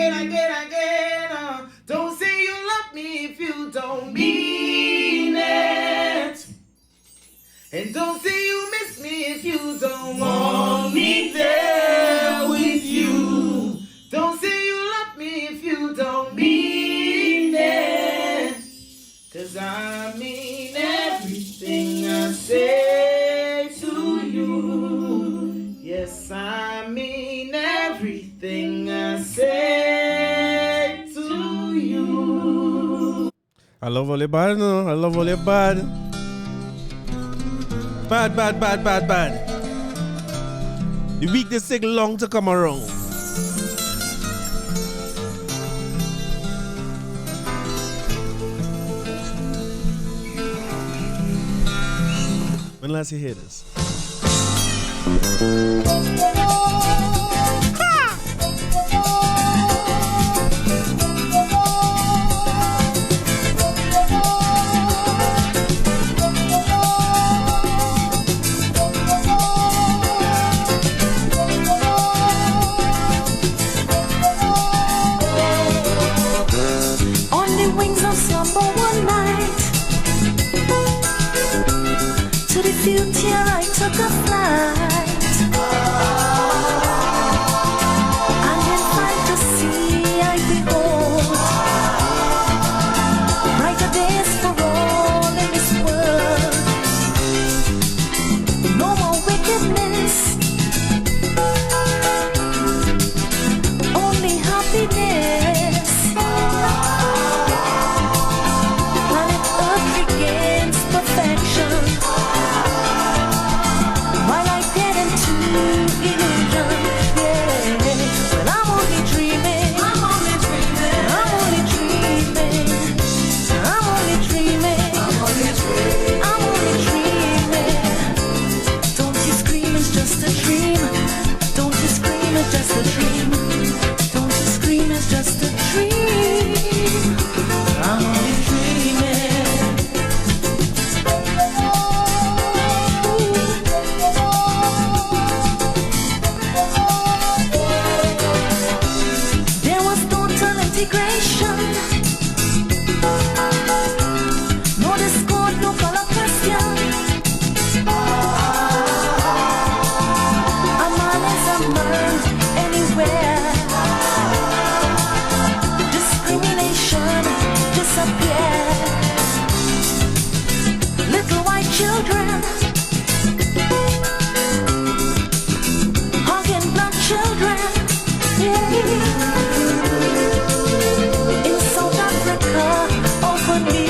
again. Don't say you love me if you don't mean it. And don't say you miss me if you don't want me there with you. Don't say you love me if you don't mean it. 'Cause I mean everything I say to you. Yes, I mean everything I say to you. I love all your bad, no? I love all your bad. Bad. The weekdays take long to come around. When last you hear this? To the future I took a flight, and in fantasy I behold brighter days for all in this world. No more wickedness, only happiness. Planet Earth regains perfection, while I get into illusion, yeah. Well, I'm only dreaming. I'm only dreaming. I'm only dreaming. I'm only dreaming. I'm only dreaming. I'm only dreaming. Don't you scream, it's just a dream. Don't you scream, it's just a dream. Don't you scream, it's just a dream. I'm only dreaming. There was total integration, no discord, no color question. A man is a man anywhere. Discrimination disappeared. Little white children hugging black children. In South Africa, openly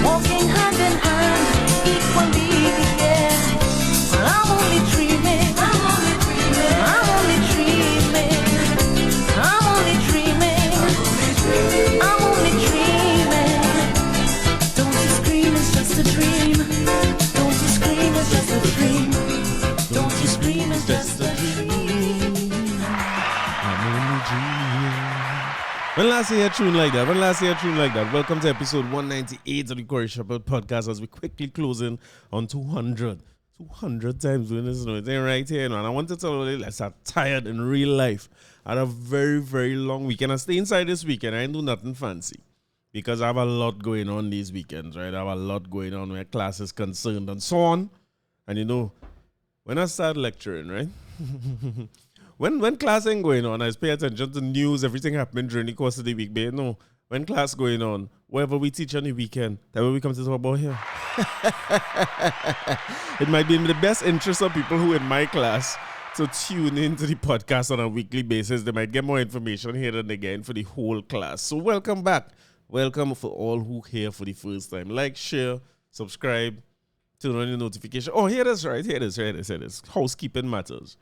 walking hand in hand, equally, yeah. Well, I'm only dreaming. I'm only dreaming. I'm only dreaming. I'm only dreaming. I'm only dreaming. Don't you scream, it's just a dream. Don't you scream, it's just a dream. Don't you scream, it's just a dream. When last you hear a tune like that? Welcome to episode 198 of the Corey Shepherd podcast as we quickly close in on 200. 200 times doing this, no, it ain't right here, no. And I want to tell you, let's are tired in real life. I had a very, very long weekend. I stay inside this weekend. I ain't do nothing fancy because I have a lot going on these weekends, right? I have a lot going on where class is concerned and so on. And you know, when I start lecturing, right? When class ain't going on, I just pay attention to news, everything happening during the course of the week. But you know, when class going on, whatever we teach on the weekend, that's what we come to talk about here. It might be in the best interest of people who in my class to tune into the podcast on a weekly basis. They might get more information here than again for the whole class. So welcome back. Welcome for all who here for the first time. Like, share, subscribe, turn on your notification. Oh, here it is, right? Here it is. Housekeeping matters.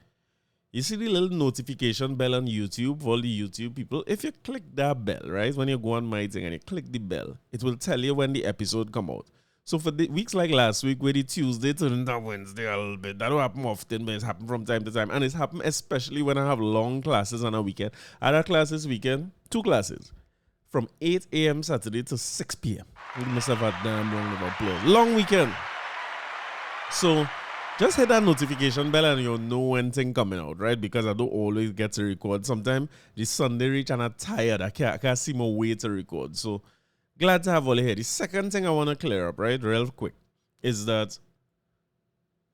You see the little notification bell on YouTube for all the YouTube people? If you click that bell, right, when you go on my thing and you click the bell, it will tell you when the episode come out. So for the weeks like last week, where the Tuesday turned into Wednesday a little bit, that don't happen often, but it's happened from time to time. And it's happened especially when I have long classes on a weekend. I had a class this weekend, 2 classes, from 8 a.m. Saturday to 6 p.m. We must have a damn long applause. Long weekend. So just hit that notification bell and you'll know when thing coming out, right? Because I don't always get to record. Sometimes the Sunday reach and I'm tired. I can't see my way to record. So glad to have all here. The second thing I want to clear up, right, real quick, is that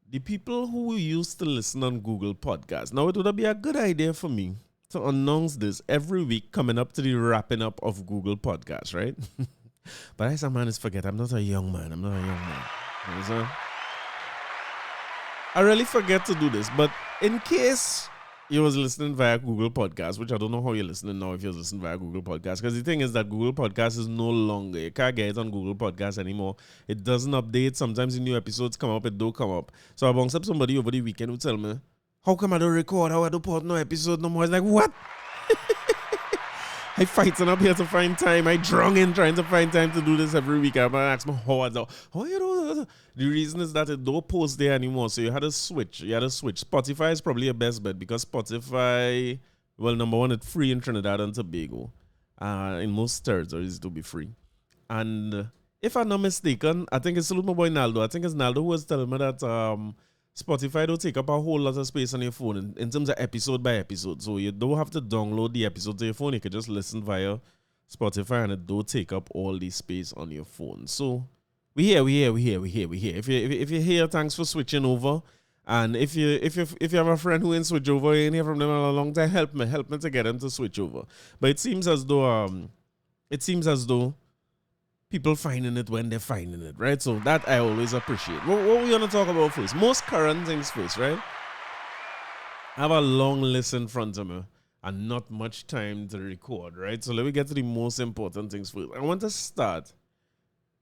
the people who used to listen on Google Podcasts, now it would be a good idea for me to announce this every week coming up to the wrapping up of Google Podcasts, right? But I sometimes forget I'm not a young man. I'm not a young man. You know, so I really forget to do this. But in case you was listening via Google Podcasts, which I don't know how you're listening now if you're listening via Google Podcasts, because the thing is that Google Podcasts is no longer, you can't get it on Google Podcasts anymore. It doesn't update. Sometimes the new episodes come up, it don't come up. So I bounced up somebody over the weekend who tell me, how come I don't record? How I don't put no episode no more? I was like, what? I fighting up here to find time. I drunk in trying to find time to do this every week. I'm gonna ask me how you do. The reason is that it don't post there anymore. So you had to switch. Spotify is probably your best bet because Spotify, well, number one, it's free in Trinidad and Tobago. In most territories, it will be free. And if I'm not mistaken, I think it's my boy Naldo. I think it's Naldo who was telling me that Spotify don't take up a whole lot of space on your phone in terms of episode by episode. So you don't have to download the episode to your phone. You can just listen via Spotify and it don't take up all the space on your phone. So we here. If you're here, thanks for switching over. And if you have a friend who ain't switch over, you ain't hear from them in a long time, help me to get them to switch over. But it seems as though people finding it when they're finding it, right? So that I always appreciate. What we gonna talk about first? Most current things first, right? I have a long list in front of me and not much time to record, right? So let me get to the most important things first. I want to start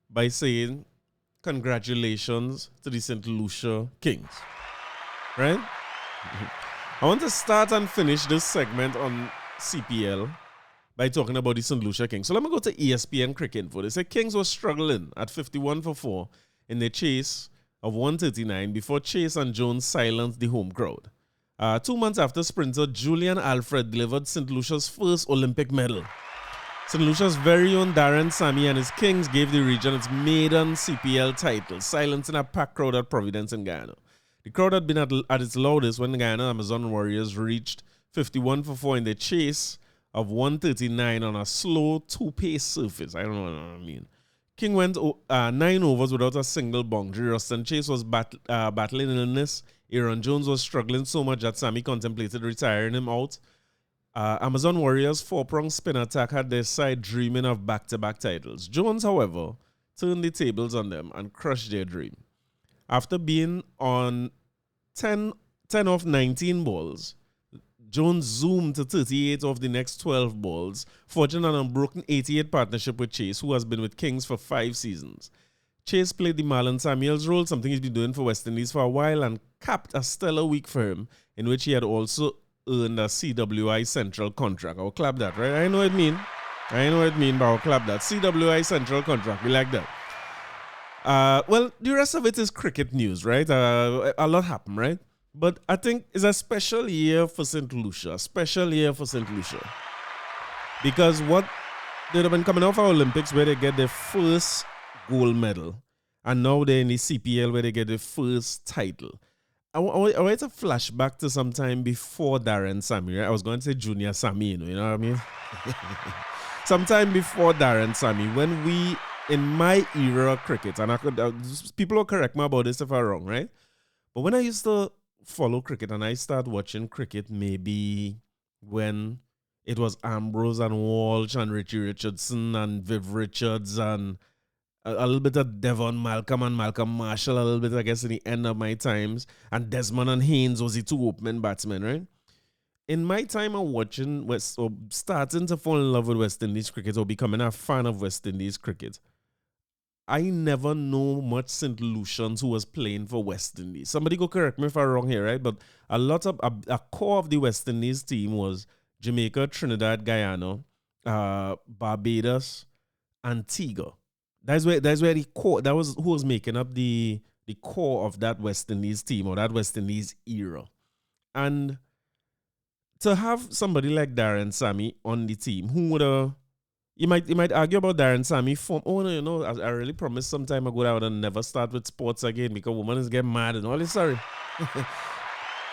by saying congratulations to the St. Lucia Kings, right? I want to start and finish this segment on CPL by talking about the St. Lucia Kings. So let me go to ESPN Cricket Info. They say Kings was struggling at 51 for 4 in the chase of 139 before Chase and Jones silenced the home crowd. 2 months after sprinter Julian Alfred delivered St. Lucia's first Olympic medal, St. Lucia's very own Darren, Sammy and his Kings gave the region its maiden CPL title, silencing a packed crowd at Providence in Guyana. The crowd had been at its loudest when the Guyana Amazon Warriors reached 51 for 4 in the chase of 139 on a slow two-pace surface. I don't know what I mean. King went 9 overs without a single boundary. Ruston Chase was battling illness. Aaron Jones was struggling so much that Sammy contemplated retiring him out. Amazon Warriors' 4-prong spin attack had their side dreaming of back-to-back titles. Jones, however, turned the tables on them and crushed their dream. After being on 10 off 19 balls, Jones zoomed to 38 of the next 12 balls, forging an unbroken 88 partnership with Chase, who has been with Kings for 5 seasons. Chase played the Marlon Samuels role, something he's been doing for West Indies for a while, and capped a stellar week for him, in which he had also earned a CWI Central contract. I'll clap that, right? I know what it mean, but I'll clap that. CWI Central contract, we like that. Well, the rest of it is cricket news, right? A lot happened, right? But I think it's a special year for St. Lucia. Because what they'd have been coming off our Olympics where they get their first gold medal. And now they're in the CPL where they get their first title. I want to flash back to some time before Darren Sammy, right? I was going to say Junior Sammy, you know what I mean? Sometime before Darren Sammy, when we, in my era of cricket, and people will correct me about this if I'm wrong, right? But when I used to follow cricket and I started watching cricket maybe when it was Ambrose and Walsh and Richie Richardson and Viv Richards and a little bit of Devon Malcolm and Malcolm Marshall, a little bit, I guess, in the end of my times, and Desmond and Haynes was the 2 opening batsmen, right? In my time of watching or starting to fall in love with West Indies cricket or becoming a fan of West Indies cricket, I never know much St. Lucians who was playing for West Indies. Somebody go correct me if I'm wrong here, right? But a core of the West Indies team was Jamaica, Trinidad, Guyana, Barbados, Antigua. That's where the core, that was who was making up the core of that West Indies team or that West Indies era. And to have somebody like Darren Sammy on the team who would have You might argue about Darren Sammy form. Oh no, I really promised some time ago that I would never start with sports again because women is getting mad and all this. Sorry.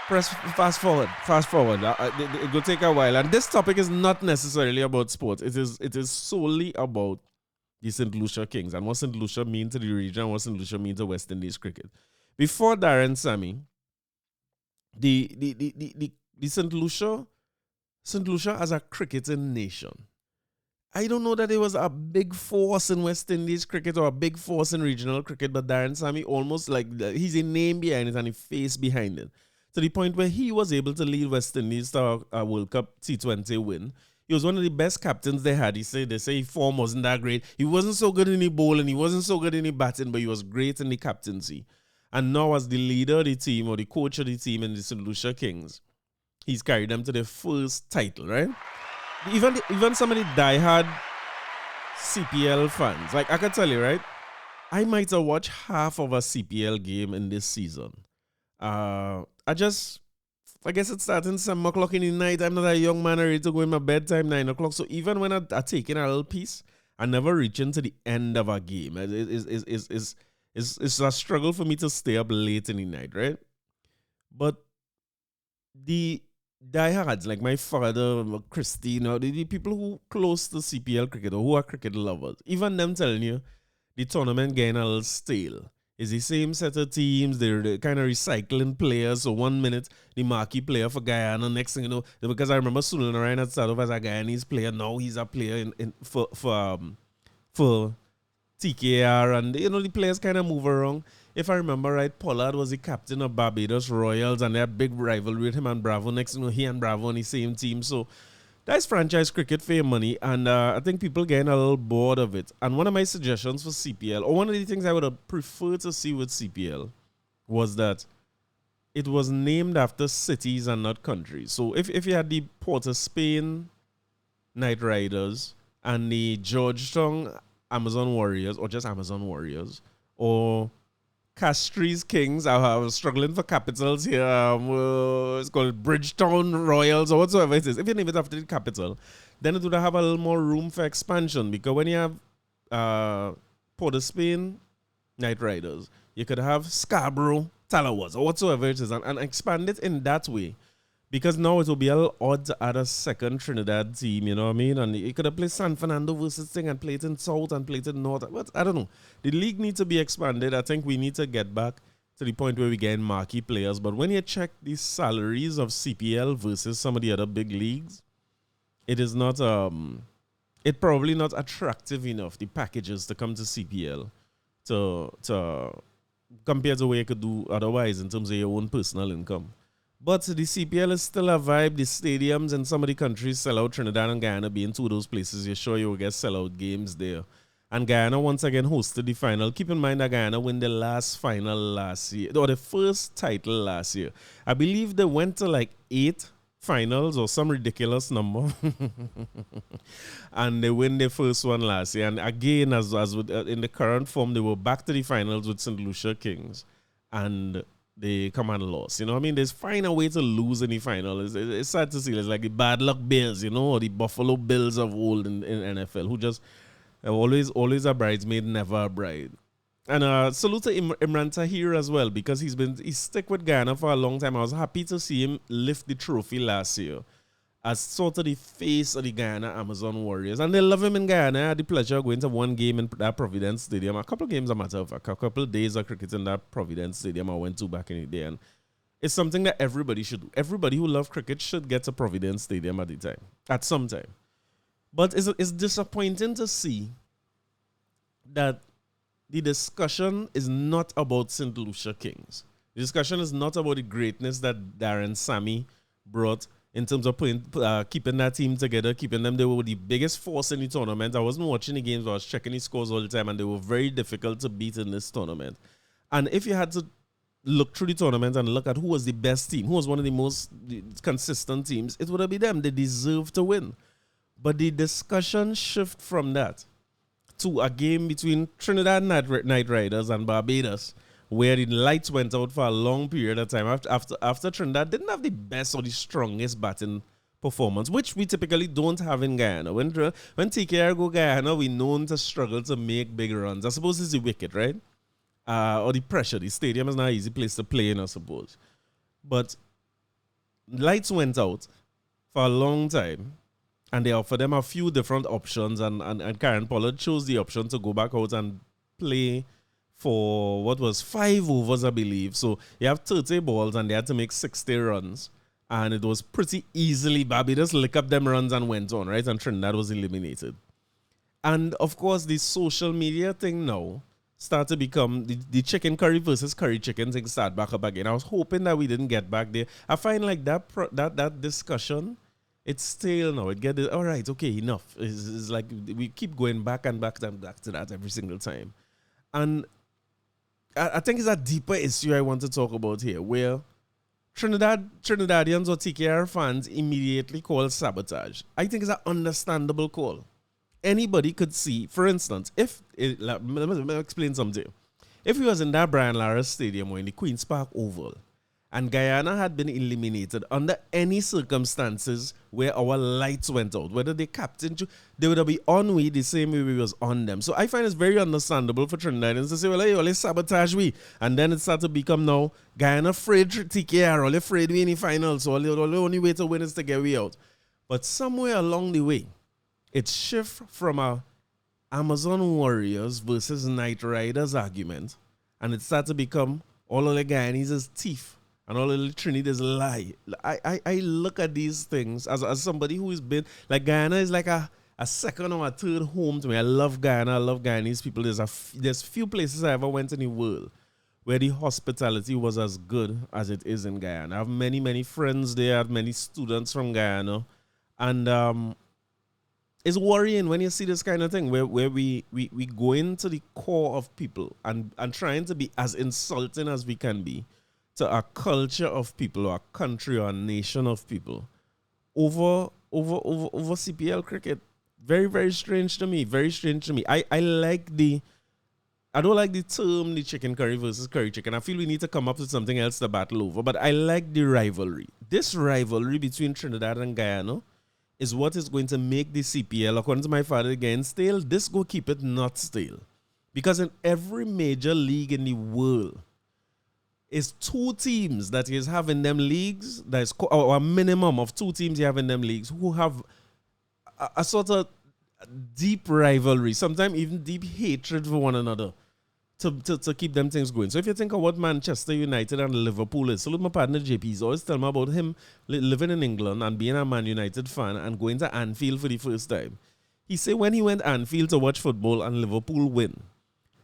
Fast forward. It will take a while. And this topic is not necessarily about sports. It is solely about the St. Lucia Kings and what St. Lucia mean to the region and what St. Lucia mean to West Indies cricket. Before Darren Sammy, the St. Lucia as a cricketing nation. I don't know that there was a big force in West Indies cricket or a big force in regional cricket, but Darren Sammy almost he's a name behind it and a face behind it. To the point where he was able to lead West Indies to a World Cup T20 win. He was one of the best captains they had. They say his form wasn't that great. He wasn't so good in the bowling, he wasn't so good in the batting, but he was great in the captaincy. And now as the leader of the team or the coach of the team in the St. Lucia Kings, he's carried them to their first title, right? Even some of the diehard CPL fans, like I can tell you, right? I might have watched half of a CPL game in this season. I guess it's starting 7 o'clock in the night. I'm not a young man ready to go in my bedtime 9 o'clock. So even when I take in a little piece, I never reach into the end of a game. It's a struggle for me to stay up late in the night, right? But the diehards like my father, Christine, the people who close to CPL cricket or who are cricket lovers, even them telling you the tournament getting a little stale. It's the same set of teams. They're kind of recycling players. So 1 minute, the marquee player for Guyana. Next thing you know, because I remember Sunil Narayan had started off as a Guyanese player. Now he's a player for TKR. And, the players kind of move around. If I remember right, Pollard was the captain of Barbados Royals. And they had big rivalry with him and Bravo. Next thing you know, he and Bravo on the same team. So that's franchise cricket for your money, and I think people getting a little bored of it. And one of my suggestions for CPL, or one of the things I would have preferred to see with CPL, was that it was named after cities and not countries. So if you had the Port of Spain Knight Riders and the Georgetown Amazon Warriors, or just Amazon Warriors, or Castries Kings. I was struggling for capitals here. It's called Bridgetown Royals or whatsoever it is. If you name it after the capital, then it would have a little more room for expansion. Because when you have Port of Spain Knight Riders, you could have Scarborough Talawas or whatsoever it is and expand it in that way. Because now it will be a little odd to add a second Trinidad team, you know what I mean? And you could have played San Fernando versus thing and play it in South and play it in North. But I don't know. The league needs to be expanded. I think we need to get back to the point where we get marquee players. But when you check the salaries of CPL versus some of the other big leagues, it is not it probably not attractive enough, the packages to come to CPL to compare to the way you could do otherwise in terms of your own personal income. But the CPL is still a vibe. The stadiums in some of the countries sell out. Trinidad and Guyana being two of those places, you're sure you will get sellout games there. And Guyana once again hosted the final. Keep in mind that Guyana won the last final last year, or the first title last year. I believe they went to like 8 finals or some ridiculous number. And they win the first one last year. And again, as with, in the current form, they were back to the finals with St. Lucia Kings. And they come and lost. You know what I mean? There's find a way to lose in the final. It's sad to see. It's like the bad luck Bills, or the Buffalo Bills of old in NFL, who just always a bridesmaid, never a bride. And salute to Imran Tahir as well, because he's stuck with Guyana for a long time. I was happy to see him lift the trophy last year as sort of the face of the Guyana Amazon Warriors. And they love him in Guyana. I had the pleasure of going to one game in that Providence Stadium. A couple of games, a matter of fact. A couple of days of cricket in that Providence Stadium I went to back in the day. And it's something that everybody should do. Everybody who loves cricket should get to Providence Stadium at some time. But it's disappointing to see that the discussion is not about St. Lucia Kings. The discussion is not about the greatness that Darren Sammy brought in terms of keeping that team together, keeping them. They were the biggest force in the tournament. I wasn't watching the games, I was checking the scores all the time, and they were very difficult to beat in this tournament. And if you had to look through the tournament and look at who was the best team, who was one of the most consistent teams, it would have been them. They deserve to win. But the discussion shift from that to a game between Trinidad Knight Riders and Barbados, where the lights went out for a long period of time after Trinidad didn't have the best or the strongest batting performance, which we typically don't have in Guyana. When TKR go Guyana, we known to struggle to make big runs. I suppose it's the wicket, right? Or the pressure. The stadium is not an easy place to play in, I suppose. But lights went out for a long time, and they offered them a few different options, and Karen Pollard chose the option to go back out and play for what was 5 overs, I believe. So you have 30 balls, and they had to make 60 runs. And it was pretty easily, Bobby just lick up them runs and went on, right? And Trinidad was eliminated. And of course, the social media thing now started to become the chicken curry versus curry chicken thing start back up again. I was hoping that we didn't get back there. I find like that discussion, it's stale now. It get all right, okay, enough. It's like we keep going back and back and back to that every single time. And I think it's a deeper issue I want to talk about here, where Trinidadians or TKR fans immediately call sabotage. I think it's an understandable call. Anybody could see, for instance, let me explain something. If he was in that Brian Lara Stadium or in the Queen's Park Oval, and Guyana had been eliminated under any circumstances where our lights went out, whether they captained you, they would have been on we the same way we was on them. So I find it's very understandable for Trinidadians to say, well, hey, let's sabotage we. And then it started to become now, Guyana afraid TKR, or afraid we in the finals, so the only way to win is to get we out. But somewhere along the way, it shifts from a Amazon Warriors versus Knight Riders argument, and it started to become all of the Guyanese is thief. And all the Trini is lie. I look at these things as somebody who has been, like Guyana is like a second or a third home to me. I love Guyana. I love Guyanese people. There's few places I ever went in the world where the hospitality was as good as it is in Guyana. I have many, many friends there. I have many students from Guyana. And it's worrying when you see this kind of thing where we go into the core of people and trying to be as insulting as we can be to a culture of people or a country or a nation of people over CPL cricket. Very, very strange to me. Very strange to me. I don't like the term the chicken curry versus curry chicken. I feel we need to come up with something else to battle over. But I like the rivalry. This rivalry between Trinidad and Guyana is what is going to make the CPL, according to my father again, stale. This go keep it not stale. Because in every major league in the world, is 2 teams that is having them leagues, that is or a minimum of 2 teams you have in them leagues who have a sort of deep rivalry, sometimes even deep hatred for one another to keep them things going. So if you think of what Manchester United and Liverpool is, salute my partner JP, he's always telling me about him living in England and being a Man United fan and going to Anfield for the first time. He said when he went Anfield to watch football and Liverpool win,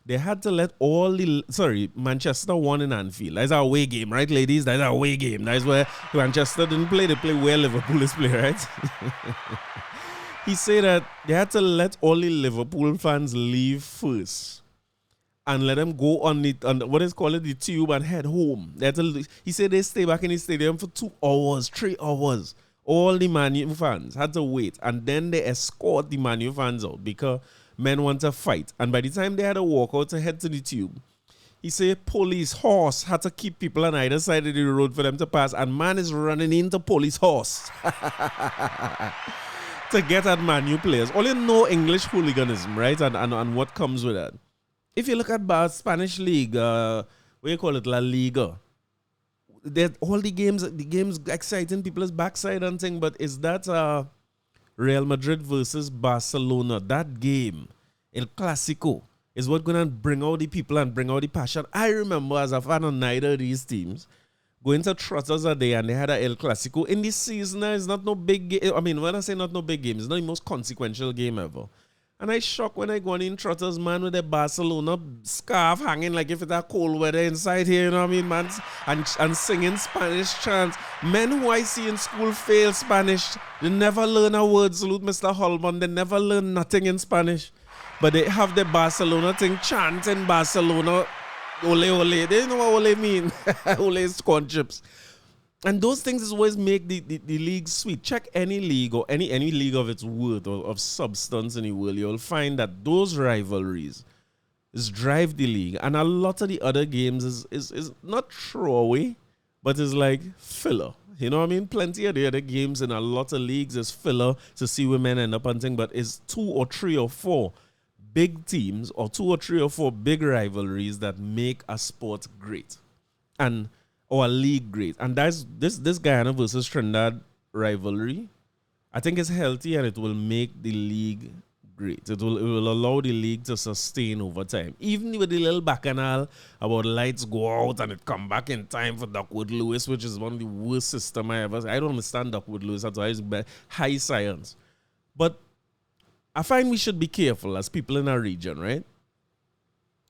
they had to let Manchester won in Anfield. That's our away game, right, ladies? That's our away game. That's where Manchester didn't play. They play where Liverpool is play, right? He said that they had to let all the Liverpool fans leave first and let them go on what is called the tube and head home. He said they stay back in the stadium for 2 hours, 3 hours. All the Man U fans had to wait, and then they escort the Man U fans out because men want to fight. And by the time they had to walk out to head to the tube, he said police horse had to keep people on either side of the road for them to pass. And man is running into police horse to get at Man U players. Only no English hooliganism, right? And what comes with that. If you look at Spanish league, what do you call it, La Liga, all the games exciting people's backside and thing, but is that Real Madrid versus Barcelona, that game, El Clasico, is what going to bring out the people and bring out the passion. I remember as a fan of neither of these teams, going to Trotters a day and they had a El Clasico. In this season, it's not no big game. I mean, when I say not no big game, it's not the most consequential game ever. And I shocked when I go in Trotters, man, with a Barcelona scarf hanging like if it's a cold weather inside here, you know what I mean, man? And singing Spanish chants. Men who I see in school fail Spanish. They never learn a word. Salute Mr. Holman. They never learn nothing in Spanish. But they have the Barcelona thing chanting Barcelona. Ole, ole. They know what ole mean. Ole is corn chips. And those things is always make the league sweet. Check any league or any league of its worth or of substance in the world. You'll find that those rivalries is drive the league. And a lot of the other games is not throwaway, but is like filler. You know what I mean? Plenty of the other games in a lot of leagues is filler to see women end up hunting, but it's 2 or 3 or 4 big teams or 2 or 3 or 4 big rivalries that make a sport great or a league great. And that's this Guyana versus Trinidad rivalry. I think it's healthy and it will make the league great. It will allow the league to sustain over time. Even with the little bacchanal about lights go out and it come back in time for Duckwood Lewis, which is one of the worst system I don't understand Duckwood Lewis at all. It's high science. But I find we should be careful as people in our region, right?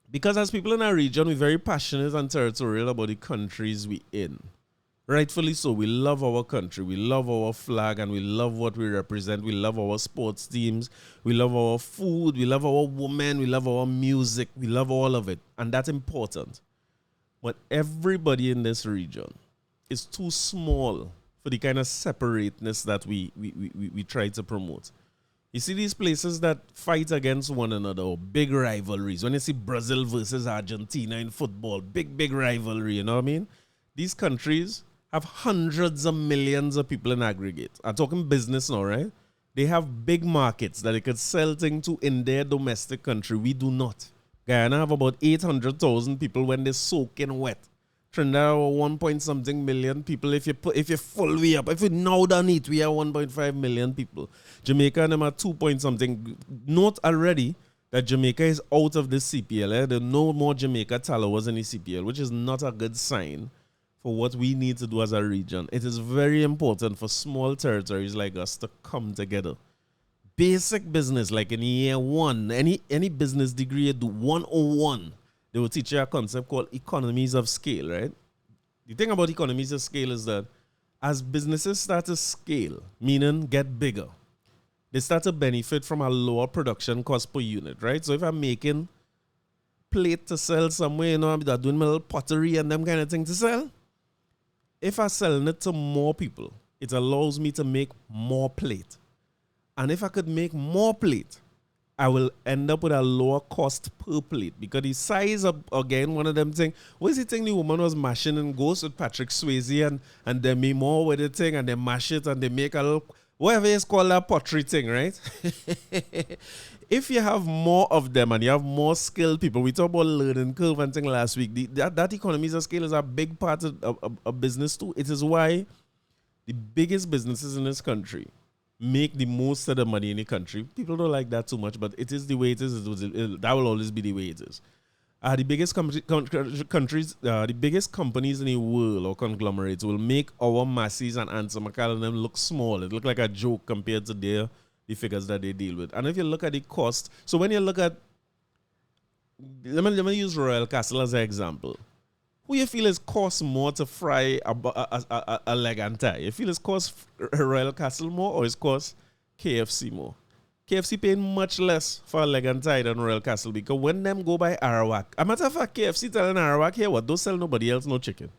Because as people in our region, we're very passionate and territorial about the countries we in. Rightfully so. We love our country. We love our flag and we love what we represent. We love our sports teams. We love our food. We love our women. We love our music. We love all of it. And that's important. But everybody in this region is too small for the kind of separateness that we try to promote. You see these places that fight against one another, or big rivalries. When you see Brazil versus Argentina in football, big rivalry, you know what I mean? These countries have hundreds of millions of people in aggregate. I'm talking business now, right? They have big markets that they could sell things to in their domestic country. We do not. Guyana have about 800,000 people when they're soaking wet. Trinidad 1 point something million people. If you full way up, if you now done it, we are 1.5 million people. Jamaica and them are 2 point something. Note already that Jamaica is out of this CPL. There are no more Jamaica followers in the CPL, which is not a good sign for what we need to do as a region. It is very important for small territories like us to come together. Basic business, like in year 1, any business degree you do 101, they will teach you a concept called economies of scale, right? The thing about economies of scale is that as businesses start to scale, meaning get bigger, they start to benefit from a lower production cost per unit, right? So if I'm making plate to sell somewhere, you know, I'm doing my little pottery and them kind of thing to sell. If I'm selling it to more people, it allows me to make more plate. And if I could make more plate, I will end up with a lower cost per plate. Because the size of, again, one of them thing, what is the thing the woman was mashing in Ghost with Patrick Swayze and they make more with the thing and they mash it and they make a little, whatever it's called, that pottery thing, right? If you have more of them and you have more skilled people, we talked about learning curve and thing last week, that economies of scale is a big part of business too. It is why the biggest businesses in this country make the most of the money in the country. People don't like that too much, but it is the way it is. That will always be the way it is. The biggest countries, the biggest companies in the world or conglomerates will make our Massey's and Answer McCall and them look small. It look like a joke compared to the figures that they deal with. And if you look at the cost, so when you look at, let me use Royal Castle as an example. Who you feel is cost more to fry a leg and thigh? You feel it's cost Royal Castle more or it's cost KFC more? KFC paying much less for a leg and thigh than Royal Castle because when them go by Arawak, a matter of fact, KFC telling Arawak here, what, don't sell nobody else no chicken.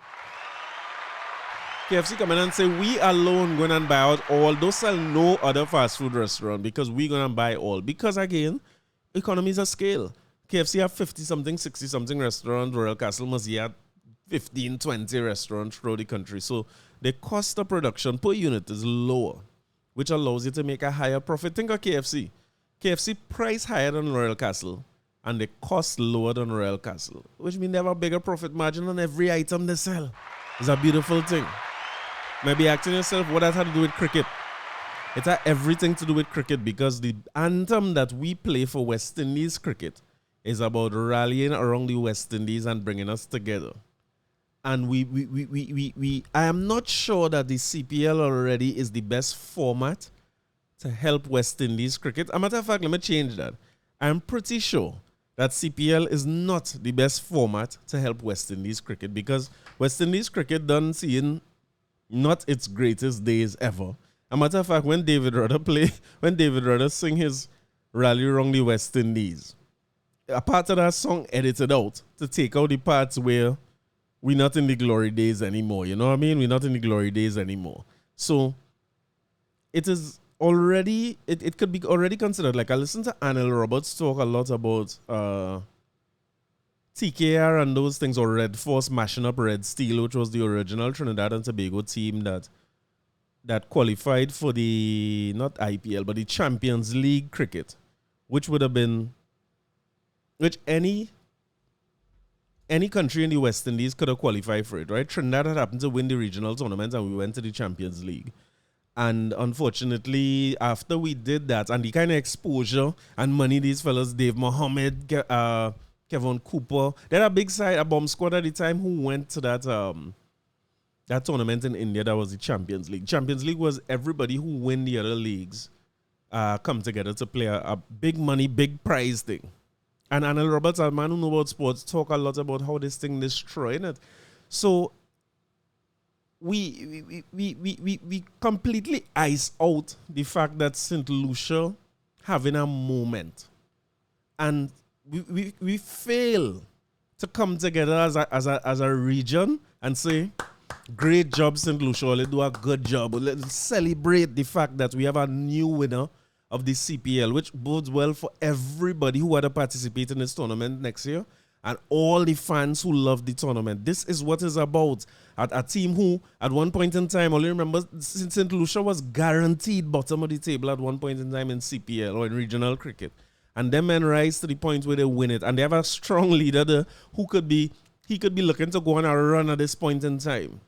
KFC come in and say, we alone going and buy out all. Don't sell no other fast food restaurant because we going to buy all. Because again, economies of scale. KFC have 50-something, 60-something restaurants. Royal Castle must have 15, 20 restaurants throughout the country. So the cost of production per unit is lower, which allows you to make a higher profit. Think of KFC. KFC price higher than Royal Castle and the cost lower than Royal Castle, which means they have a bigger profit margin on every item they sell. It's a beautiful thing. Maybe asking yourself what that had to do with cricket. It had everything to do with cricket because the anthem that we play for West Indies cricket is about rallying around the West Indies and bringing us together. And I am not sure that the CPL already is the best format to help West Indies cricket. As a matter of fact, let me change that. I'm pretty sure that CPL is not the best format to help West Indies cricket because West Indies cricket done seeing not its greatest days ever. As a matter of fact, when David Rudder sing his rally around the West Indies, a part of that song edited out to take out the parts where we're not in the glory days anymore. You know what I mean? We're not in the glory days anymore. So it is already, it could be already considered. Like I listen to Anil Roberts talk a lot about TKR and those things, or Red Force mashing up Red Steel, which was the original Trinidad and Tobago team that qualified for the, not IPL, but the Champions League cricket, which would have been, which any country in the West Indies could have qualified for it, right? Trinidad had happened to win the regional tournament and we went to the Champions League. And unfortunately, after we did that, and the kind of exposure and money these fellas, Dave Mohammed, Kevin Cooper, they had a big side, a bomb squad at the time who went to that tournament in India that was the Champions League. Champions League was everybody who win the other leagues come together to play a big money, big prize thing. And Anil Roberts, a man who knows about sports, talk a lot about how this thing destroying it. So we completely ice out the fact that St. Lucia having a moment. And we fail to come together as a region and say, great job, St. Lucia. Let's do a good job. Let's celebrate the fact that we have a new winner of the CPL, which bodes well for everybody who had to participate in this tournament next year and all the fans who love the tournament. This is what it's about. A team who, at one point in time, only remember, St. Lucia was guaranteed bottom of the table at one point in time in CPL or in regional cricket. And them men rise to the point where they win it. And they have a strong leader there who could be looking to go on a run at this point in time.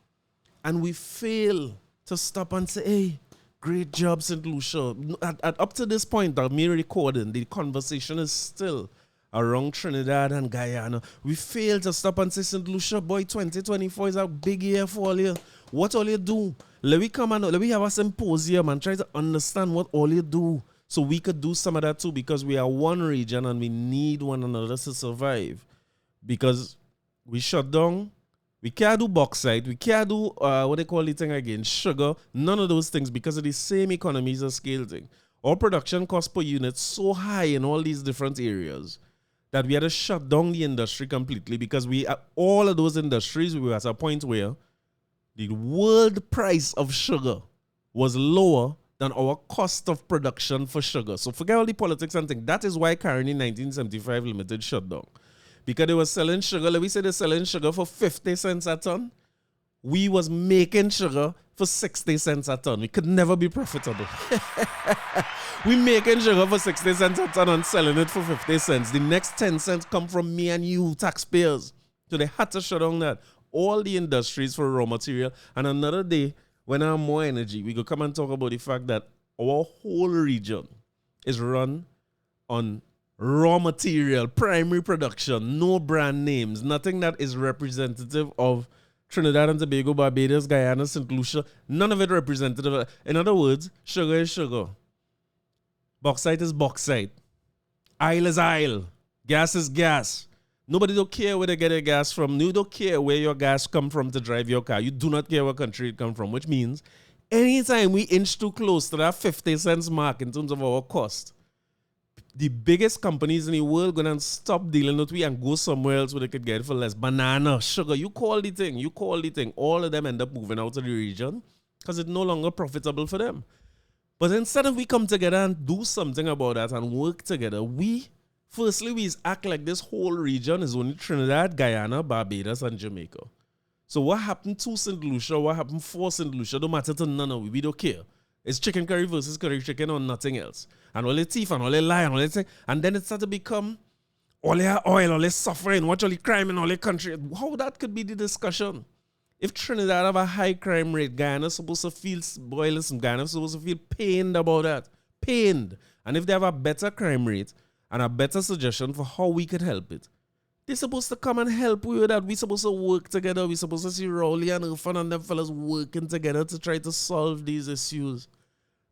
And we fail to stop and say, hey, great job, St. Lucia. Up to this point, of me recording, the conversation is still around Trinidad and Guyana. We fail to stop and say, St. Lucia, boy, 2024 is a big year for all you. What all you do? Let me have a symposium and try to understand what all you do. So we could do some of that too, because we are one region and we need one another to survive. Because we shut down, we can't do bauxite, we can't do, what they call it thing again, sugar, none of those things because of the same economies of scale thing. Our production cost per unit so high in all these different areas that we had to shut down the industry completely because all of those industries, we were at a point where the world price of sugar was lower than our cost of production for sugar. So forget all the politics and things. That is why currently 1975 Limited shut down. Because they were selling sugar, let me say they're selling sugar for 50 cents a ton. We was making sugar for 60 cents a ton. We could never be profitable. We making sugar for 60 cents a ton and selling it for 50 cents. The next 10 cents come from me and you, taxpayers. So they had to shut down that. All the industries for raw material. And another day, when I have more energy, we could come and talk about the fact that our whole region is run on raw material, primary production, no brand names, nothing that is representative of Trinidad and Tobago, Barbados, Guyana, St. Lucia, none of it representative. In other words, sugar is sugar. Bauxite is bauxite. Oil is oil. Gas is gas. Nobody don't care where they get their gas from. You don't care where your gas come from to drive your car. You do not care what country it come from, which means anytime we inch too close to that 50 cents mark in terms of our cost, the biggest companies in the world going to stop dealing with we and go somewhere else where they could get it for less. Banana, sugar, you call the thing. All of them end up moving out of the region because it's no longer profitable for them. But instead of we come together and do something about that and work together, we act like this whole region is only Trinidad, Guyana, Barbados, and Jamaica. So what happened to St. Lucia, what happened for St. Lucia, don't matter to none of we don't care. It's chicken curry versus curry chicken or nothing else. And all the thief and all the lie and all the thing. And then it started to become all the oil, all the suffering, watch all the crime in all the country. How that could be the discussion? If Trinidad have a high crime rate, Guyana's supposed to feel, Guyana's supposed to feel pained about that. Pained. And if they have a better crime rate and a better suggestion for how we could help it, they're supposed to come and help with that. We're supposed to work together. We're supposed to see Rowley and Irfan and them fellas working together to try to solve these issues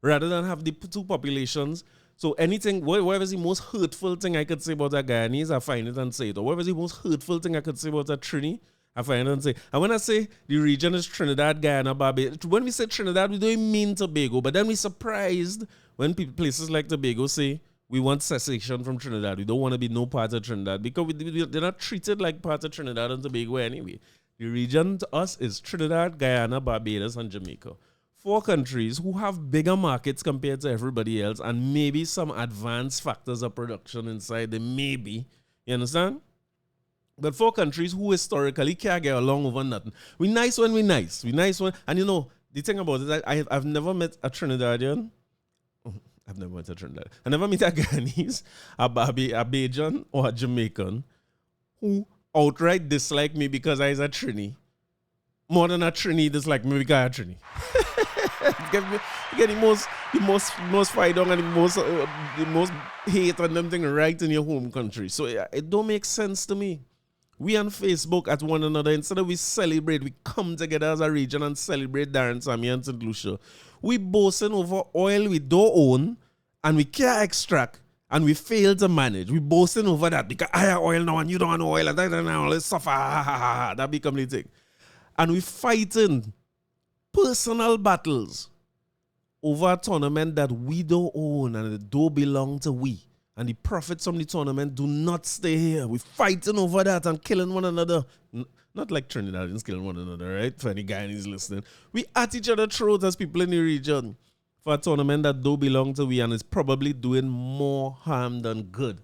rather than have the two populations. So anything, whatever's the most hurtful thing I could say about a Guyanese, I find it and say it. Or whatever's the most hurtful thing I could say about a Trini, I find it and say it. And when I say the region is Trinidad, Guyana, Barbados, when we say Trinidad, we don't mean Tobago. But then we're surprised when places like Tobago say, we want cessation from Trinidad. We don't want to be no part of Trinidad because they're not treated like part of Trinidad and Tobago anyway. The region to us is Trinidad, Guyana, Barbados, and Jamaica. 4 countries who have bigger markets compared to everybody else and maybe some advanced factors of production inside them, maybe. You understand? But for countries who historically can't get along over nothing, we nice when we nice. We nice when, and you know, the thing about it, I've never met a Trinidadian. I've never met a Trinidadian. I never met a Guyanese, a Bajan, or a Jamaican who outright dislike me because I is a Trini. More than a Trini dislike me because I a Trini. Get the most fight on and the most hate and them thing right in your home country. So it don't make sense to me. We on Facebook at one another, instead of we celebrate, we come together as a region and celebrate Darren, Sammy, and St. Lucia. We boasting over oil we don't own and we can't extract and we fail to manage. We boasting over that because I have oil now and you don't have oil and all this stuff. That become the thing. And we fighting personal battles over a tournament that we don't own and it don't belong to we. And the profits from the tournament do not stay here. We're fighting over that and killing one another. Not like Trinidadians killing one another, right? For any Guyanese listening. We at each other's throats as people in the region for a tournament that don't belong to we and is probably doing more harm than good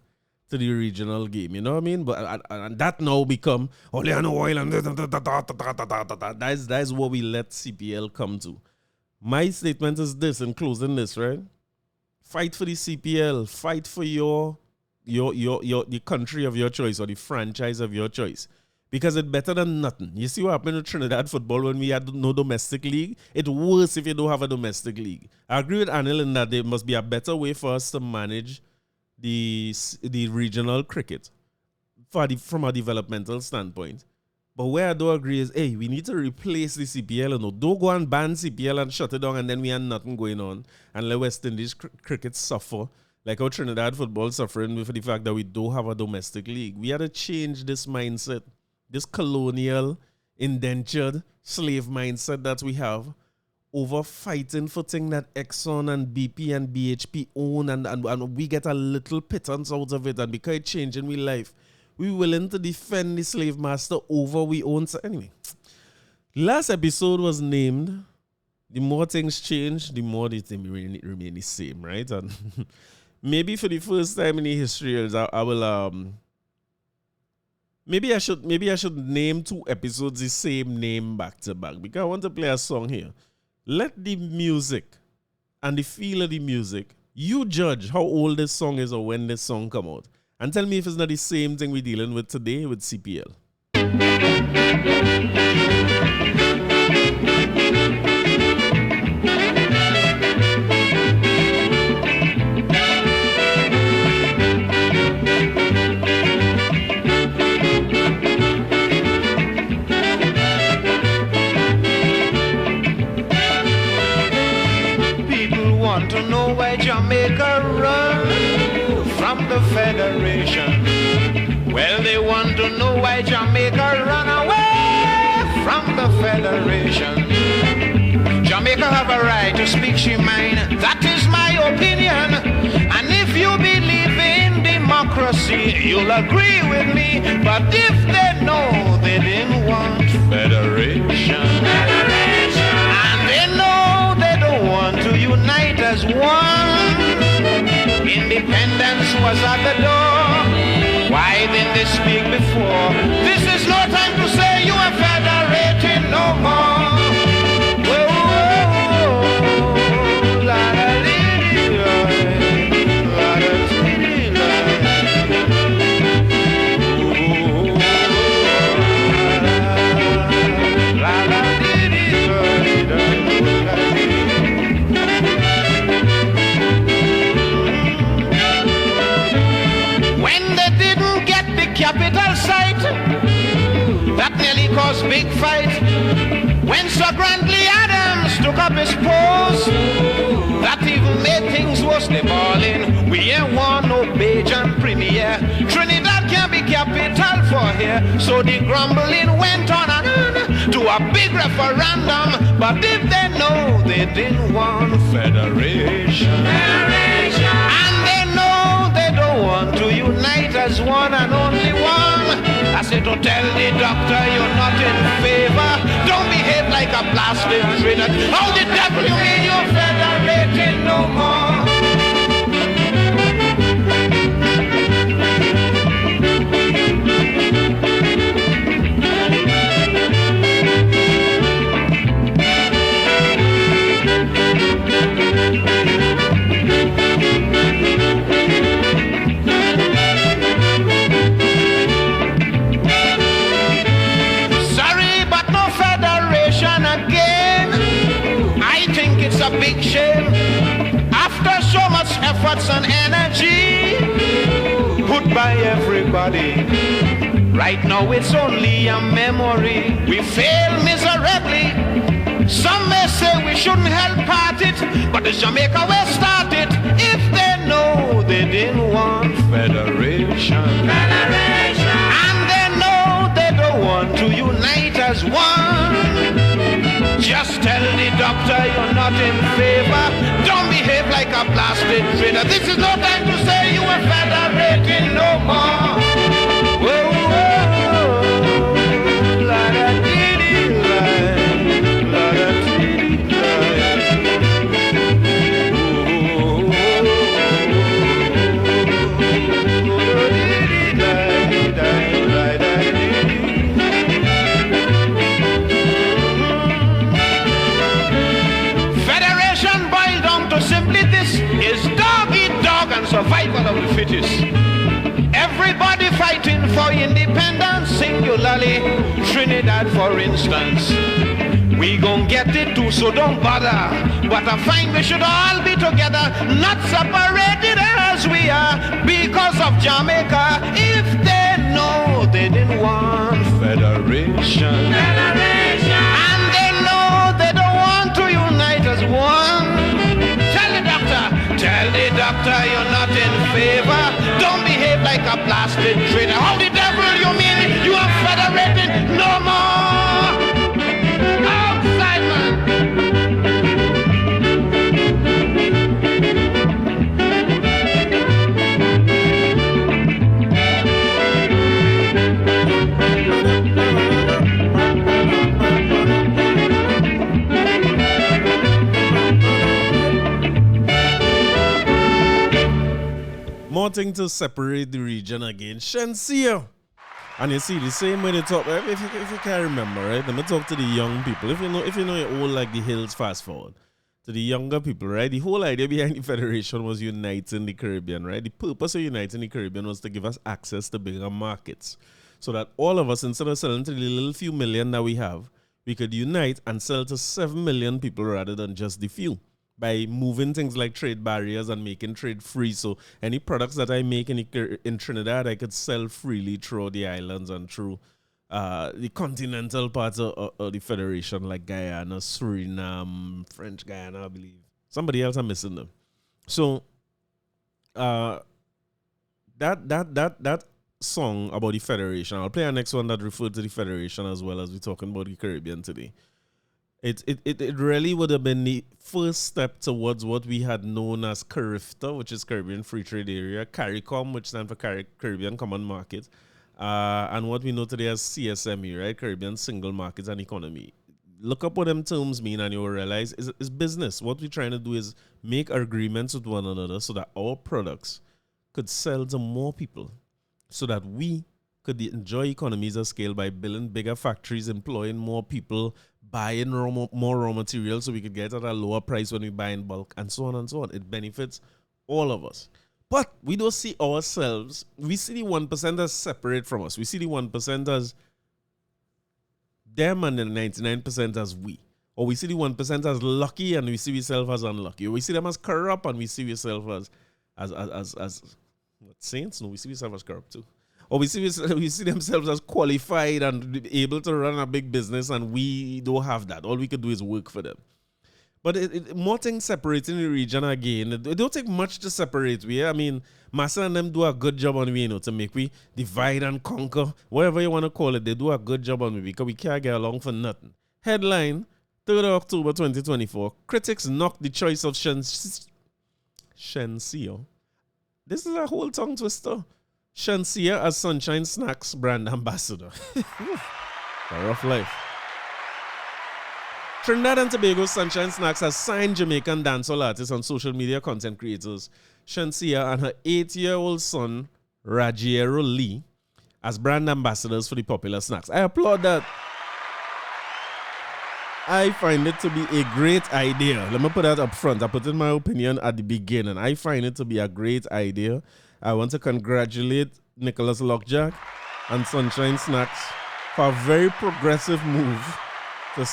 to the regional game. You know what I mean? But and that now become only on oil and that is what we let CPL come to. My statement is this in closing this, right? Fight for the CPL. Fight for the country of your choice or the franchise of your choice. Because it's better than nothing. You see what happened with Trinidad football when we had no domestic league? It's worse if you don't have a domestic league. I agree with Anil in that there must be a better way for us to manage the regional cricket from a developmental standpoint. But where I do agree is, hey, we need to replace the CPL. No, don't go and ban CPL and shut it down and then we have nothing going on. And let West Indies cricket suffer. Like how Trinidad football suffering with the fact that we don't have a domestic league. We had to change this mindset, this colonial, indentured slave mindset that we have over fighting for things that Exxon and BP and BHP own and we get a little pittance out of it. And because it's changing we life, we willing to defend the slave master over we own. So anyway, last episode was named, the more things change, the more the things remain the same, right? And maybe for the first time in the history, I will maybe I should name 2 episodes the same name back to back because I want to play a song here. Let the music and the feel of the music, you judge how old this song is or when this song come out. And tell me if it's not the same thing we're dealing with today with CPL. People want to know why Jamaica run from the Federation. Well, they want to know why Jamaica run away from the Federation. Jamaica have a right to speak she mind. That is my opinion. And if you believe in democracy, you'll agree with me. But if they know they didn't want Federation, and they know they don't want to unite as one, independence was at the door. Why didn't they speak before? This is no time to say you are federating no more. Whoa, whoa, whoa, la, la, dee, la, la, dee, la, la, when they didn't get the capital site, that nearly caused big fight. When Sir Grantley Adams took up his pose, that even made things worse. They ballin', we ain't want no Bajan premier. Trinidad can't be capital for here. So the grumbling went on and on to a big referendum. But if they know they didn't want federation, and they know they don't want to unite as one and only one, I said to tell the doctor you're not in favor. Don't behave like a blasted traitor. How the devil you mean you're federating no more? energy put by everybody. Right now it's only a memory. We fail miserably. Some may say we shouldn't help part it, but the Jamaica will start it if they know they didn't want federation. And they know they don't want to unite as one. Just tell the doctor you're not in favor. Don't behave like a blasted traitor. This is no time to say you are federating no more. Whoa, whoa, la-da-dee-dee-lie. Federation boiled down to simply this: is dog eat dog and survival of the fittest. Everybody fighting for independence, singularly Trinidad for instance. We gon' get it too, so don't bother. But I find we should all be together, not separated as we are because of Jamaica. If they know they didn't want federation, and they know they don't want to unite as one. Tell the doctor you're not in favor. Don't behave like a blasted traitor. How the devil you mean you are federating no more? Outside man. More thing to separate the region again. Shensea. And you see the same way they talk, right? If you can remember, right? Let me talk to the young people. If you know you're old like the hills, fast forward. To the younger people, right? The whole idea behind the Federation was uniting the Caribbean, right? The purpose of uniting the Caribbean was to give us access to bigger markets. So that all of us, instead of selling to the little few million that we have, we could unite and sell to 7 million people rather than just the few. By moving things like trade barriers and making trade free. So any products that I make in Trinidad, I could sell freely through the islands and through the continental parts of the Federation, like Guyana, Suriname, French Guyana, I believe. Somebody else I'm missing them. So that song about the Federation, I'll play our next one that referred to the Federation as well as we're talking about the Caribbean today. It really would have been the first step towards what we had known as CARIFTA, which is Caribbean Free Trade Area, CARICOM, which stands for Caribbean Common Market, and what we know today as CSME, right? Caribbean Single Markets and Economy. Look up what them terms mean and you will realize it's business. What we're trying to do is make agreements with one another so that our products could sell to more people, so that we could enjoy economies of scale by building bigger factories, employing more people, buying more raw materials so we could get at a lower price when we buy in bulk, and so on and so on. It benefits all of us. But we don't see ourselves, we see the 1% as separate from us. We see the 1% as them and the 99% as we. Or we see the 1% as lucky and we see ourselves as unlucky. Or we see them as corrupt and we see ourselves as what, saints? No, we see ourselves as corrupt too. Or we see themselves as qualified and able to run a big business, and we don't have that. All we can do is work for them. But more things separating the region again. It don't take much to separate. I mean, Massa and them do a good job on we, to make we divide and conquer, whatever you want to call it. They do a good job on we because we can't get along for nothing. Headline, 3rd of October 2024. Critics knock the choice of Shensea. This is a whole tongue twister. Shensea as Sunshine Snacks brand ambassador. A rough life. Trinidad and Tobago Sunshine Snacks has signed Jamaican dancehall artists and social media content creators Shensea and her 8-year-old son Rajiero Lee as brand ambassadors for the popular snacks. I applaud that. I find it to be a great idea. Let me put that up front. I put in my opinion at the beginning. I find it to be a great idea. I want to congratulate Nicholas Lockjack and Sunshine Snacks for a very progressive move to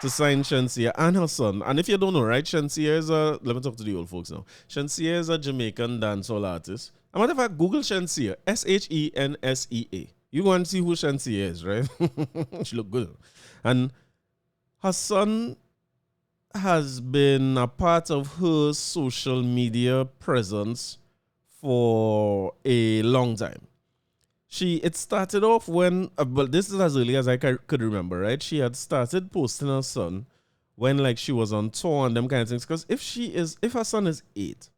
to sign Shensea and her son. And if you don't know, right, Shensea is let me talk to the old folks now. Shensea is a Jamaican dancehall artist. As a matter of fact, Google Shensea, ShenSea. You go and see who Shensea is, right? She look good. And her son has been a part of her social media presence for a long time. It started off when, well, this is as early as I could remember, right? She had started posting her son when, like, she was on tour and them kind of things. Because if her son is 8,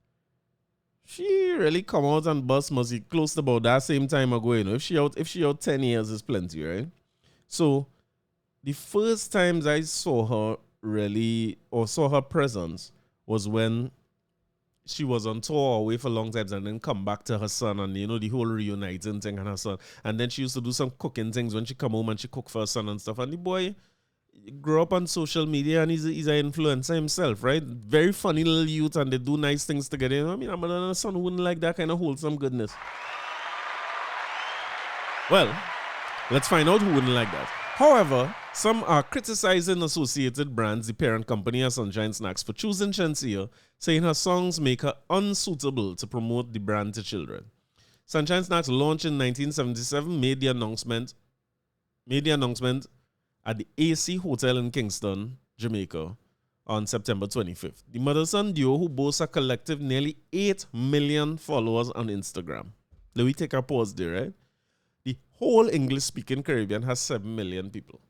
she really come out and bust musty close to about that same time ago, you know. If she out 10 years is plenty, right? So the first times I saw her really, or saw her presence, was when she was on tour away for long times and then come back to her son and, you know, the whole reuniting thing and her son. And then she used to do some cooking things when she come home and she cook for her son and stuff. And the boy grew up on social media and he's an influencer himself, right? Very funny little youth and they do nice things together. You know what I mean? I'm a son who wouldn't like that kind of wholesome goodness. Well, let's find out who wouldn't like that. However, some are criticizing Associated Brands, the parent company of Sunshine Snacks, for choosing Shensea, saying her songs make her unsuitable to promote the brand to children. Sunshine Snacks, launched in 1977, made the announcement at the AC Hotel in Kingston, Jamaica, on September 25th. The mother-son duo, who boasts a collective nearly 8 million followers on Instagram. Let me take a pause there, right? The whole English-speaking Caribbean has 7 million people.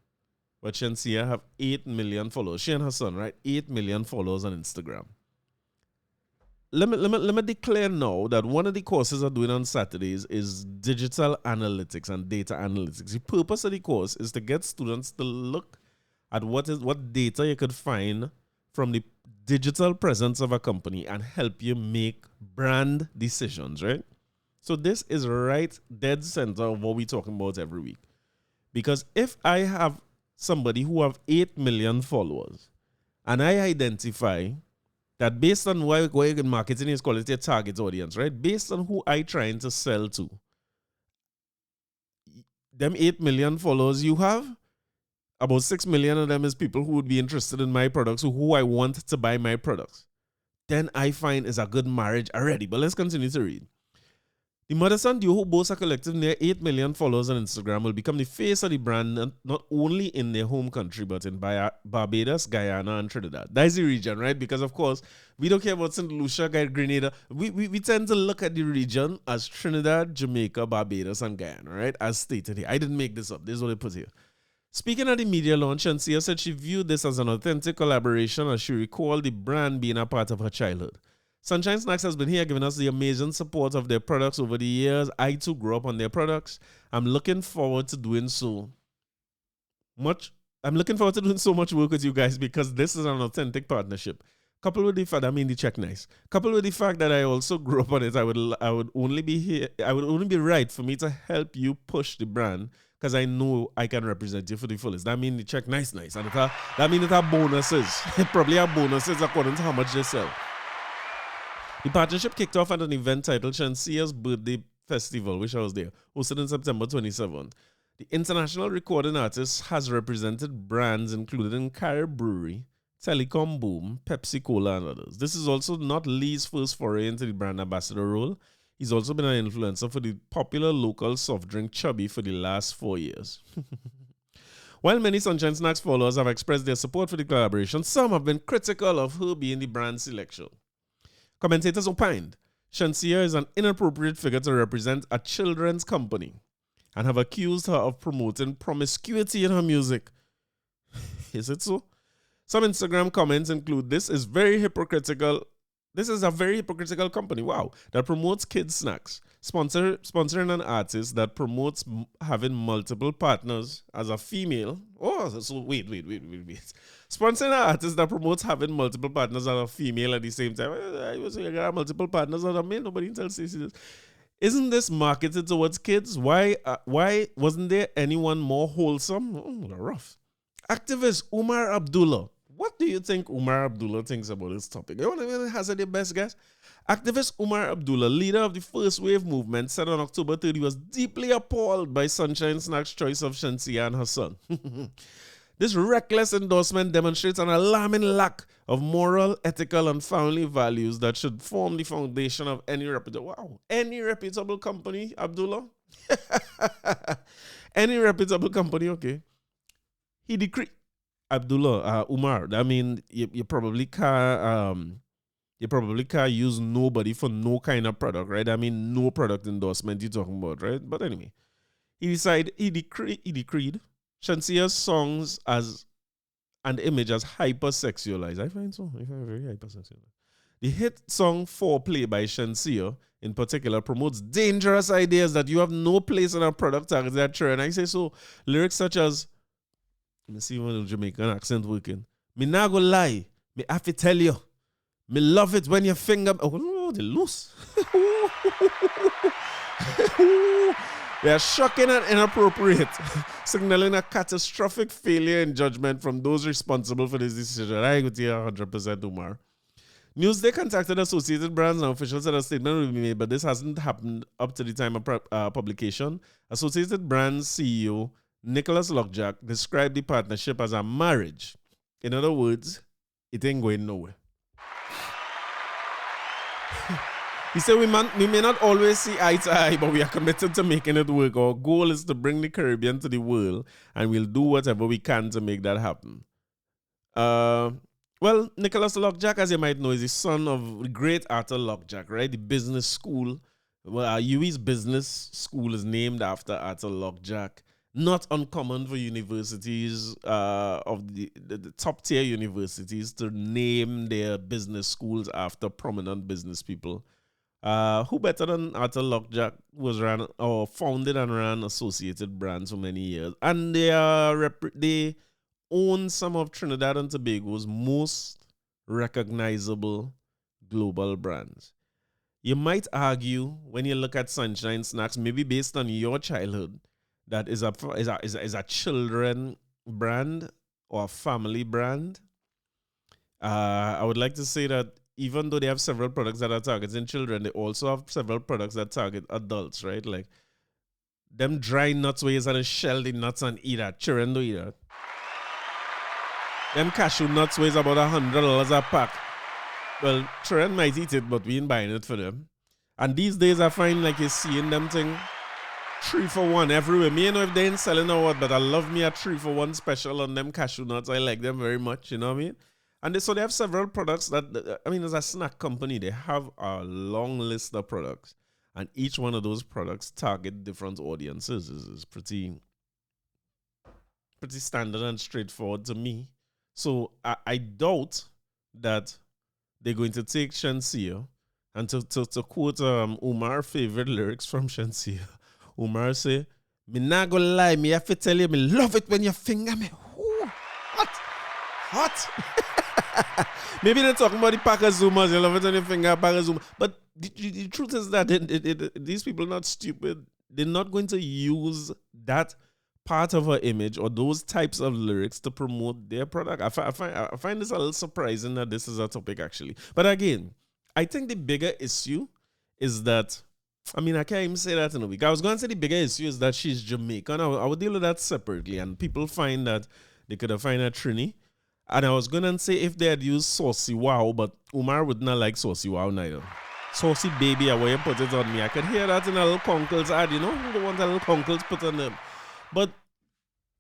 But Shensea have 8 million followers. She and her son, right? 8 million followers on Instagram. Let me declare now that one of the courses I'm doing on Saturdays is digital analytics and data analytics. The purpose of the course is to get students to look at what data you could find from the digital presence of a company and help you make brand decisions, right? So this is right dead center of what we're talking about every week. Because if I have somebody who have 8 million followers and I identify that based on why in marketing is called it a target audience, right? Based on who I trying to sell to, them 8 million followers you have, about 6 million of them is people who would be interested in my products, who I want to buy my products. Then I find is a good marriage already. But let's continue to read. The mother-son duo, who boasts a collective near 8 million followers on Instagram, will become the face of the brand not only in their home country, but in Barbados, Guyana, and Trinidad. That is the region, right? Because, of course, we don't care about St. Lucia, Grenada. We tend to look at the region as Trinidad, Jamaica, Barbados, and Guyana, right? As stated here. I didn't make this up. This is what I put here. Speaking at the media launch, Shensea said she viewed this as an authentic collaboration as she recalled the brand being a part of her childhood. Sunshine Snacks has been here giving us the amazing support of their products over the years. I too grew up on their products. I'm looking forward to doing so much work with you guys because this is an authentic partnership. Coupled with the fact, I mean the check nice. Coupled with the fact that I also grew up on it, I would only be right for me to help you push the brand because I know I can represent you for the fullest. That means the check nice. And that means it have bonuses. It probably have bonuses according to how much they sell. The partnership kicked off at an event titled Shensea's Birthday Festival, which I was there, hosted on September 27th. The international recording artist has represented brands including Carib Brewery, Telecom Boom, Pepsi Cola, and others. This is also not Lee's first foray into the brand ambassador role. He's also been an influencer for the popular local soft drink Chubby for the last 4 years. While many Sunshine Snacks followers have expressed their support for the collaboration, some have been critical of her being the brand selection. Commentators opined Shensea is an inappropriate figure to represent a children's company and have accused her of promoting promiscuity in her music. Is it so? Some Instagram comments include, this is a very hypocritical company, wow, that promotes kids snacks, sponsoring an artist that promotes having multiple partners as a female. Oh, so wait. Sponsoring an artist that promotes having multiple partners as a female at the same time. I was saying, I got multiple partners as a male. Nobody tells Stacey this. Isn't this marketed towards kids? Why wasn't there anyone more wholesome? Rough. Activist Umar Abdullah. What do you think Umar Abdullah thinks about this topic? You want to hazard your best guess? Activist Umar Abdullah, leader of the First Wave movement, said on October 30 he was deeply appalled by Sunshine Snacks' choice of Shensea and her son. This reckless endorsement demonstrates an alarming lack of moral, ethical, and family values that should form the foundation of any reputable company, Abdullah. Any reputable company, okay. He decreed Abdullah, Umar. I mean, you probably can't use nobody for no kind of product, right? I mean, no product endorsement you're talking about, right? But anyway, he decreed Shensea's songs as an image as hypersexualized. I find so. I find very hypersexualized. The hit song Foreplay by Shensea, in particular, promotes dangerous ideas that you have no place in a product targeted at children. I say so. Lyrics such as, let me see one Jamaican accent working. Me nah go lie. Me have to tell you. Me love it when your finger. Oh, they loose. They are shocking and inappropriate, signaling a catastrophic failure in judgment from those responsible for this decision. I agree with you 100%, Umar. Newsday contacted Associated Brands and officials said a statement will be made, but this hasn't happened up to the time of publication. Associated Brands CEO Nicholas Lockjack described the partnership as a marriage. In other words, it ain't going nowhere. He said we may not always see eye to eye, but we are committed to making it work. Our goal is to bring the Caribbean to the world, and we'll do whatever we can to make that happen. Well, Nicholas Lockjack, as you might know, is the son of the great Arthur Lockjack, right? The business school. Well, UWI's business school is named after Arthur Lockjack. Not uncommon for universities of the top tier universities to name their business schools after prominent business people. Who better than Arthur Lockjack, was founded and ran Associated Brands for many years, and they own some of Trinidad and Tobago's most recognizable global brands. You might argue when you look at Sunshine Snacks, maybe based on your childhood, that is a children brand or a family brand. I would like to say that even though they have several products that are targeting children, they also have several products that target adults, right? Like them dry nuts where you shell the nuts and eat that. Children don't eat that. Them cashew nuts weighs about $100 a pack. Well, children might eat it, but we ain't buying it for them. And these days I find like you're seeing them thing 3 for 1 everywhere. Me, you know if they ain't selling or what, but I love me a 3 for 1 special on them cashew nuts. I like them very much, you know what I mean? And so they have several products that, I mean, as a snack company, they have a long list of products. And each one of those products target different audiences. It's pretty standard and straightforward to me. So I doubt that they're going to take Shensea and to quote Umar's favorite lyrics from Shensea. Umar say, me not gonna lie, me have to tell you, me love it when you finger me. Ooh, hot. Maybe they're talking about the Packer Zoomers, you love it when you finger Packer Zoom. But the truth is that these people are not stupid. They're not going to use that part of her image or those types of lyrics to promote their product. I find this a little surprising that this is a topic actually. But again, I think the bigger issue is that, I mean, I can't even say that in a week. I was going to say the bigger issue is that she's Jamaican. I would deal with that separately. And people find that they could have found a Trini. And I was going to say if they had used Saucy Wow, but Umar would not like Saucy Wow neither. Saucy Baby, I want you put it on me. I could hear that in a little Conkles ad, you know? The ones that little Conkles put on them. But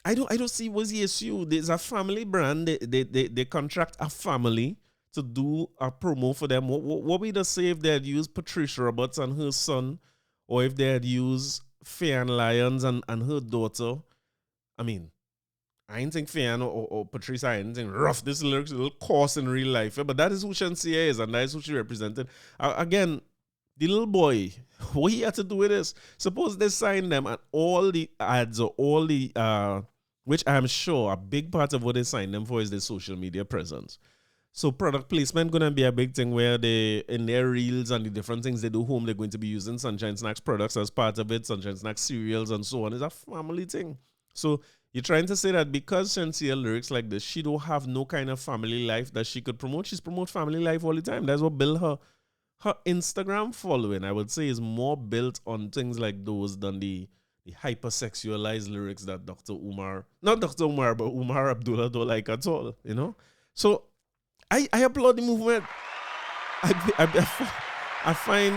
I don't see what's the issue. There's a family brand. They contract a family to do a promo for them. What we just say if they had used Patricia Roberts and her son, or if they had used Fionn Lyons and her daughter. I mean, I ain't think Fionn or Patricia, I ain't think rough. This looks a little coarse in real life, but that is who Shensea is, and that is who she represented. Again, the little boy, what he had to do with this? Suppose they sign them and all the ads or all the, which I'm sure a big part of what they sign them for is their social media presence. So product placement going to be a big thing where they, in their reels and the different things they do home, they're going to be using Sunshine Snacks products as part of it, Sunshine Snacks cereals and so on. It's a family thing. So you're trying to say that because Shensea lyrics like this, she don't have no kind of family life that she could promote. She's promote family life all the time. That's what built her. Her Instagram following, I would say, is more built on things like those than the the hypersexualized lyrics that not Dr. Umar, but Umar Abdullah don't like at all, you know? So I applaud the movement. I find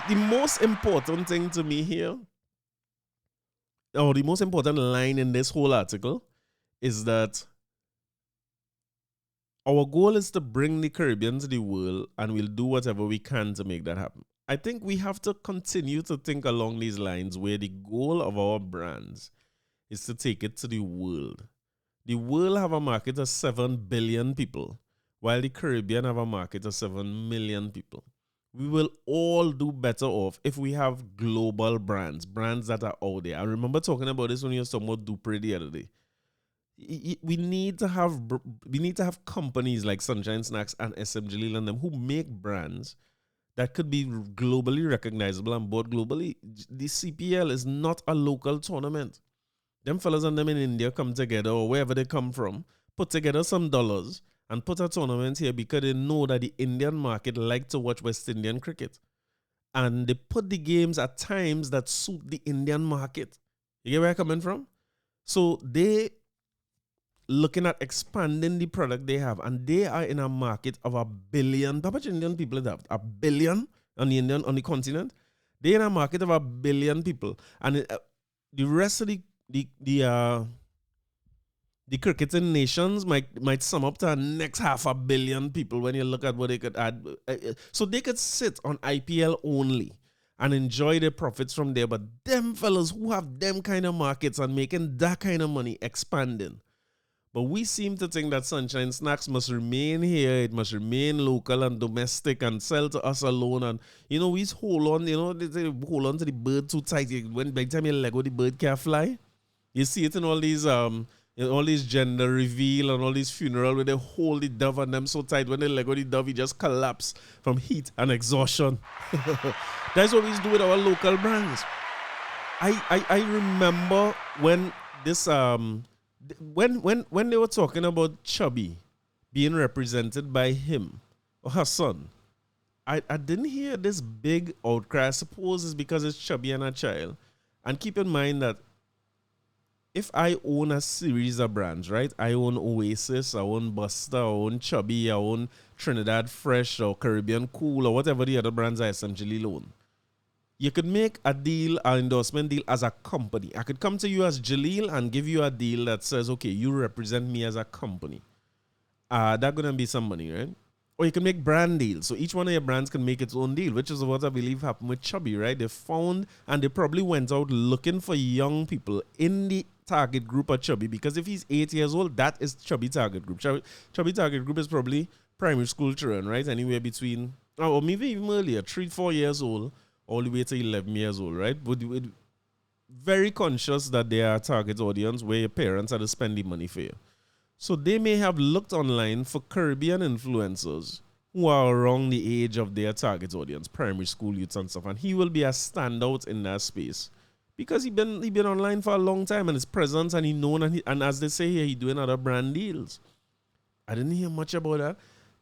the most important thing to me here, or the most important line in this whole article, is that our goal is to bring the Caribbean to the world, and we'll do whatever we can to make that happen. I think we have to continue to think along these lines where the goal of our brands is to take it to the world. The world have a market of 7 billion people, while the Caribbean have a market of 7 million people. We will all do better off if we have global brands that are out there. I remember talking about this when you were talking about Dupre the other day. We need to have companies like Sunshine Snacks and SM Jalil and them who make brands that could be globally recognizable and bought globally. The CPL is not a local tournament. Them fellas and them in India come together, or wherever they come from, put together some dollars and put a tournament here because they know that the Indian market like to watch West Indian cricket. And they put the games at times that suit the Indian market. You get where I'm coming from? So they looking at expanding the product they have, and they are in a market of 1 billion. How much Indian people they have? 1 billion on the continent. They're in a market of 1 billion people, and the rest of the cricketing nations might sum up to the next 500 million people when you look at what they could add. So they could sit on IPL only and enjoy their profits from there. But them fellas who have them kind of markets and making that kind of money expanding. But we seem to think that Sunshine Snacks must remain here. It must remain local and domestic and sell to us alone. And, you know, we hold on, you know, they hold on to the bird too tight. When by the time you let go, the bird can't fly. You see it in all these gender reveal and all these funeral where they hold the dove on them so tight. When they let go the dove, he just collapse from heat and exhaustion. That's what we do with our local brands. I remember when this when they were talking about Chubby being represented by him or her son, I didn't hear this big outcry. I suppose it's because it's Chubby and a child. And keep in mind that if I own a series of brands, right? I own Oasis, I own Buster, I own Chubby, I own Trinidad Fresh or Caribbean Cool or whatever the other brands I essentially own. You could make a deal, an endorsement deal as a company. I could come to you as Jalil and give you a deal that says, okay, you represent me as a company. That's going to be some money, right? Or you can make brand deals. So each one of your brands can make its own deal, which is what I believe happened with Chubby, right? They found and they probably went out looking for young people in the target group of Chubby, because if he's 8 years old, that is Chubby target group. Chubby target group is probably primary school children, right? Anywhere between, or maybe even earlier, 3-4 years old, all the way to 11 years old, right? But very conscious that they are a target audience where your parents are to spend the money for you. So they may have looked online for Caribbean influencers who are around the age of their target audience, primary school youths and stuff, and he will be a standout in that space because he been online for a long time and his presence and he known and as they say here, he doing other brand deals. I didn't hear much about that.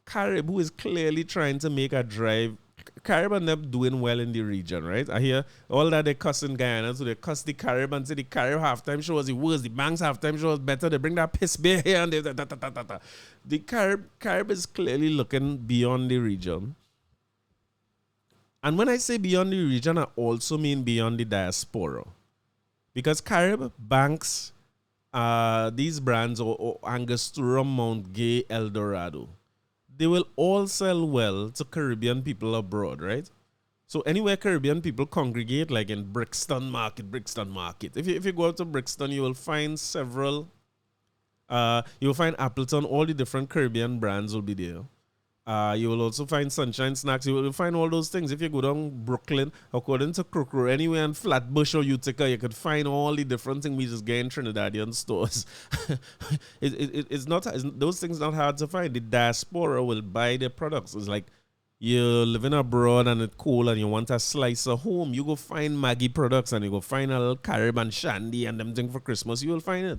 Carib, who is clearly trying to make a drive. Carib and them doing well in the region, right? I hear all that they cuss in Guyana, so they cuss the Carib and say the Carib halftime show was the worst, the Banks halftime show was better, they bring that piss beer here and they The Carib is clearly looking beyond the region. And when I say beyond the region, I also mean beyond the diaspora. Because Carib, Banks, these brands, or Angostura, Mount Gay, El Dorado, they will all sell well to Caribbean people abroad, right? So anywhere Caribbean people congregate, like in Brixton Market. If you go out to Brixton, you will find several, you will find Appleton, all the different Caribbean brands will be there. You will also find Sunshine Snacks. You will find all those things. If you go down Brooklyn, according to Crookrow, anywhere in Flatbush or Utica, you could find all the different things we just get in Trinidadian stores. Those things not hard to find. The diaspora will buy their products. It's like you're living abroad and it's cold and you want a slice of home. You go find Maggie products and you go find a little Carib and Shandy and them thing for Christmas. You will find it.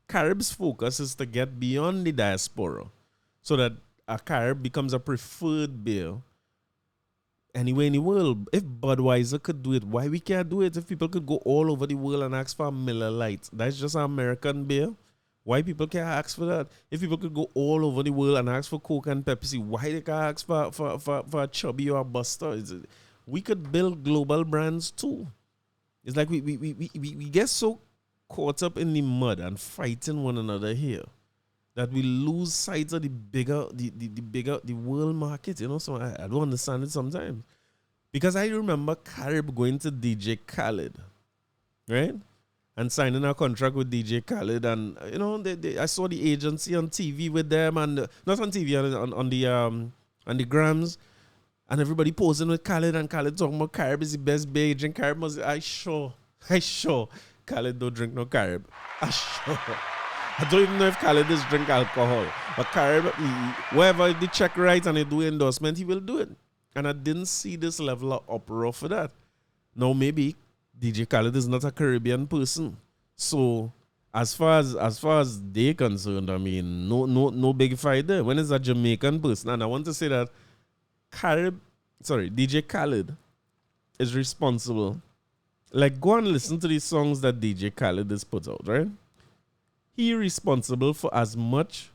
Carib's focus is to get beyond the diaspora so that a Carib becomes a preferred beer anywhere in the world. If Budweiser could do it, why we can't do it? If people could go all over the world and ask for a Miller Lite, that's just an American beer. Why people can't ask for that? If people could go all over the world and ask for Coke and Pepsi, why they can't ask for a Chubby or a Buster? We could build global brands too. It's like we get so caught up in the mud and fighting one another here that we lose sight of the bigger world market, you know. So I don't understand it sometimes. Because I remember Carib going to DJ Khaled, right? And signing a contract with DJ Khaled, and you know, I saw the agency on TV with them, and not on TV, on the grams, and everybody posing with Khaled, and Khaled talking about Carib is the best beer. Drink Carib must. I sure. Khaled don't drink no Carib. I sure. I don't even know if Khaled is drink alcohol, but Carib, wherever the check right and they do endorsement, he will do it. And I didn't see this level of uproar for that. Now maybe DJ Khaled is not a Caribbean person, so as far as they're concerned, I mean, no big fight there. When it's a Jamaican person, and I want to say that DJ Khaled is responsible. Like, go and listen to these songs that DJ Khaled has put out, right? He responsible for as much,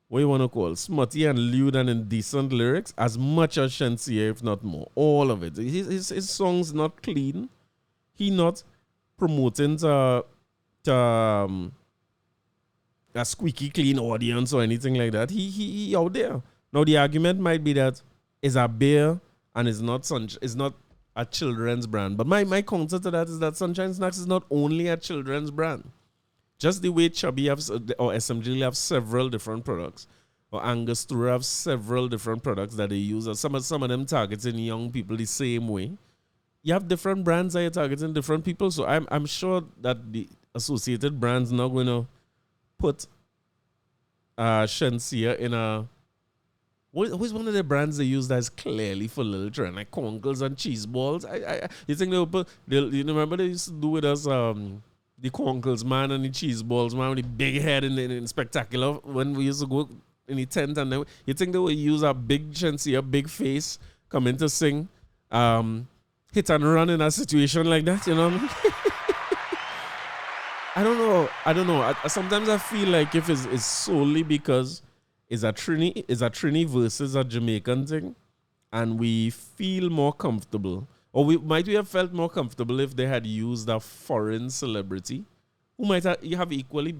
what you want to call, smutty and lewd and indecent lyrics, as much as Shensea, if not more. All of it. His songs not clean. He not promoting to a squeaky clean audience or anything like that. He out there. Now the argument might be that it's a beer and it's not a children's brand. But my counter to that is that Sunshine Snacks is not only a children's brand. Just the way Chubby or SMG have several different products, or Angostura have several different products that they use, or some of them targeting young people the same way. You have different brands that you're targeting different people. So I'm sure that the associated brands not going to put Shensea in a... Who's one of the brands they use that's clearly for little children, like conkles and cheese balls? You think they'll put... You remember they used to do with us the conkles, man, and the cheese balls, man, with the big head in Spectacular when we used to go in the tent, and then you think they would use a big Shensea, a big face, come in to sing... hit and run in a situation like that, you know what I mean? I don't know. Sometimes I feel like if it's solely because it's a Trini versus a Jamaican thing, and we feel more comfortable, or we have felt more comfortable if they had used a foreign celebrity who might have equally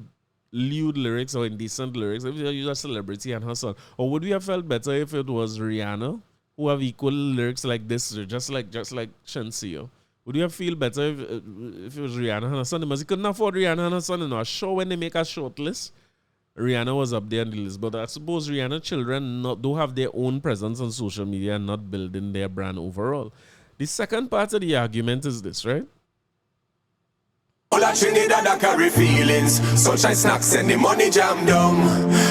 lewd lyrics or indecent lyrics. If you use a celebrity and her son, or would we have felt better if it was Rihanna, who have equal lyrics like this, just like Shensea? Would you feel better if it was Rihanna and her son? Because he couldn't afford Rihanna and her son. A show when they make a short list, Rihanna was up there on the list. But I suppose Rihanna children do have their own presence on social media and not building their brand overall. The second part of the argument is this, right? Guyana Trinidad I carry feelings. Sunshine Snacks and the money jam down.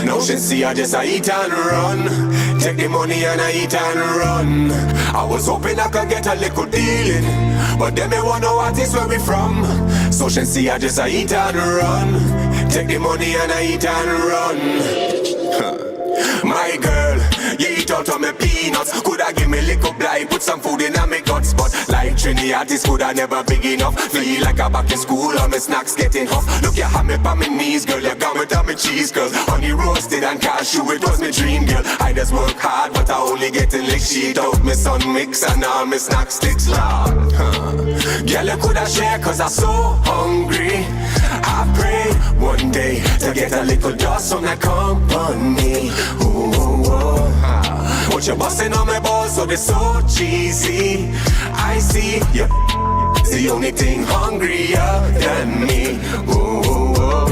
Now Shensea I just eat and run. Take the money and I eat and run. I was hoping I could get a little dealing, but them they want know what is where we from. So Shensea I just eat and run. Take the money and I eat and run. My girl, you eat out of me peanuts. Coulda give me little blind, put some food in my guts. But like Trini artist coulda never big enough. Feel like I'm back in school, all my snacks getting tough. Look, you have me on my knees, girl. You got me down my cheese, girl. Honey roasted and cashew, it was my dream, girl. I just work hard, but I only get a lick sheet out my sun mix and all my snack sticks, Lord. Girl, you coulda share, cause I'm so hungry. I pray one day to get a little dust on that company. Ooh, ooh, ooh. But you're busting on my balls, so they're so cheesy. I see you, the only thing hungrier than me. Ooh, ooh, ooh.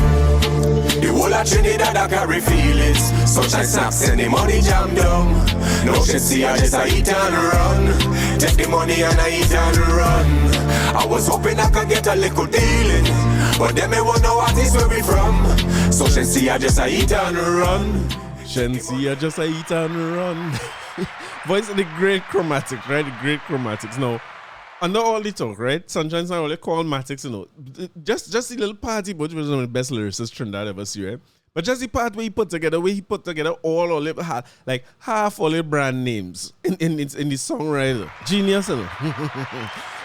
The whole of Trinidad I carry feelings. Sunshine Snacks and the money jam down. No Shensea I just eat and run. Take the money and I eat and run. I was hoping I could get a little dealing, but them they won't know what is where we from. So Shensea I just eat and run. Shensea just eat and run. Voice of the great chromatics, right? The great chromatics. Now, under all the talk, right? Sunshine's not only call matics, you know. Just the little party, but was one of the best lyricists Trinidad ever see, right? But just the part where he put together all of like half all the brand names in the songwriter. Genius, you know?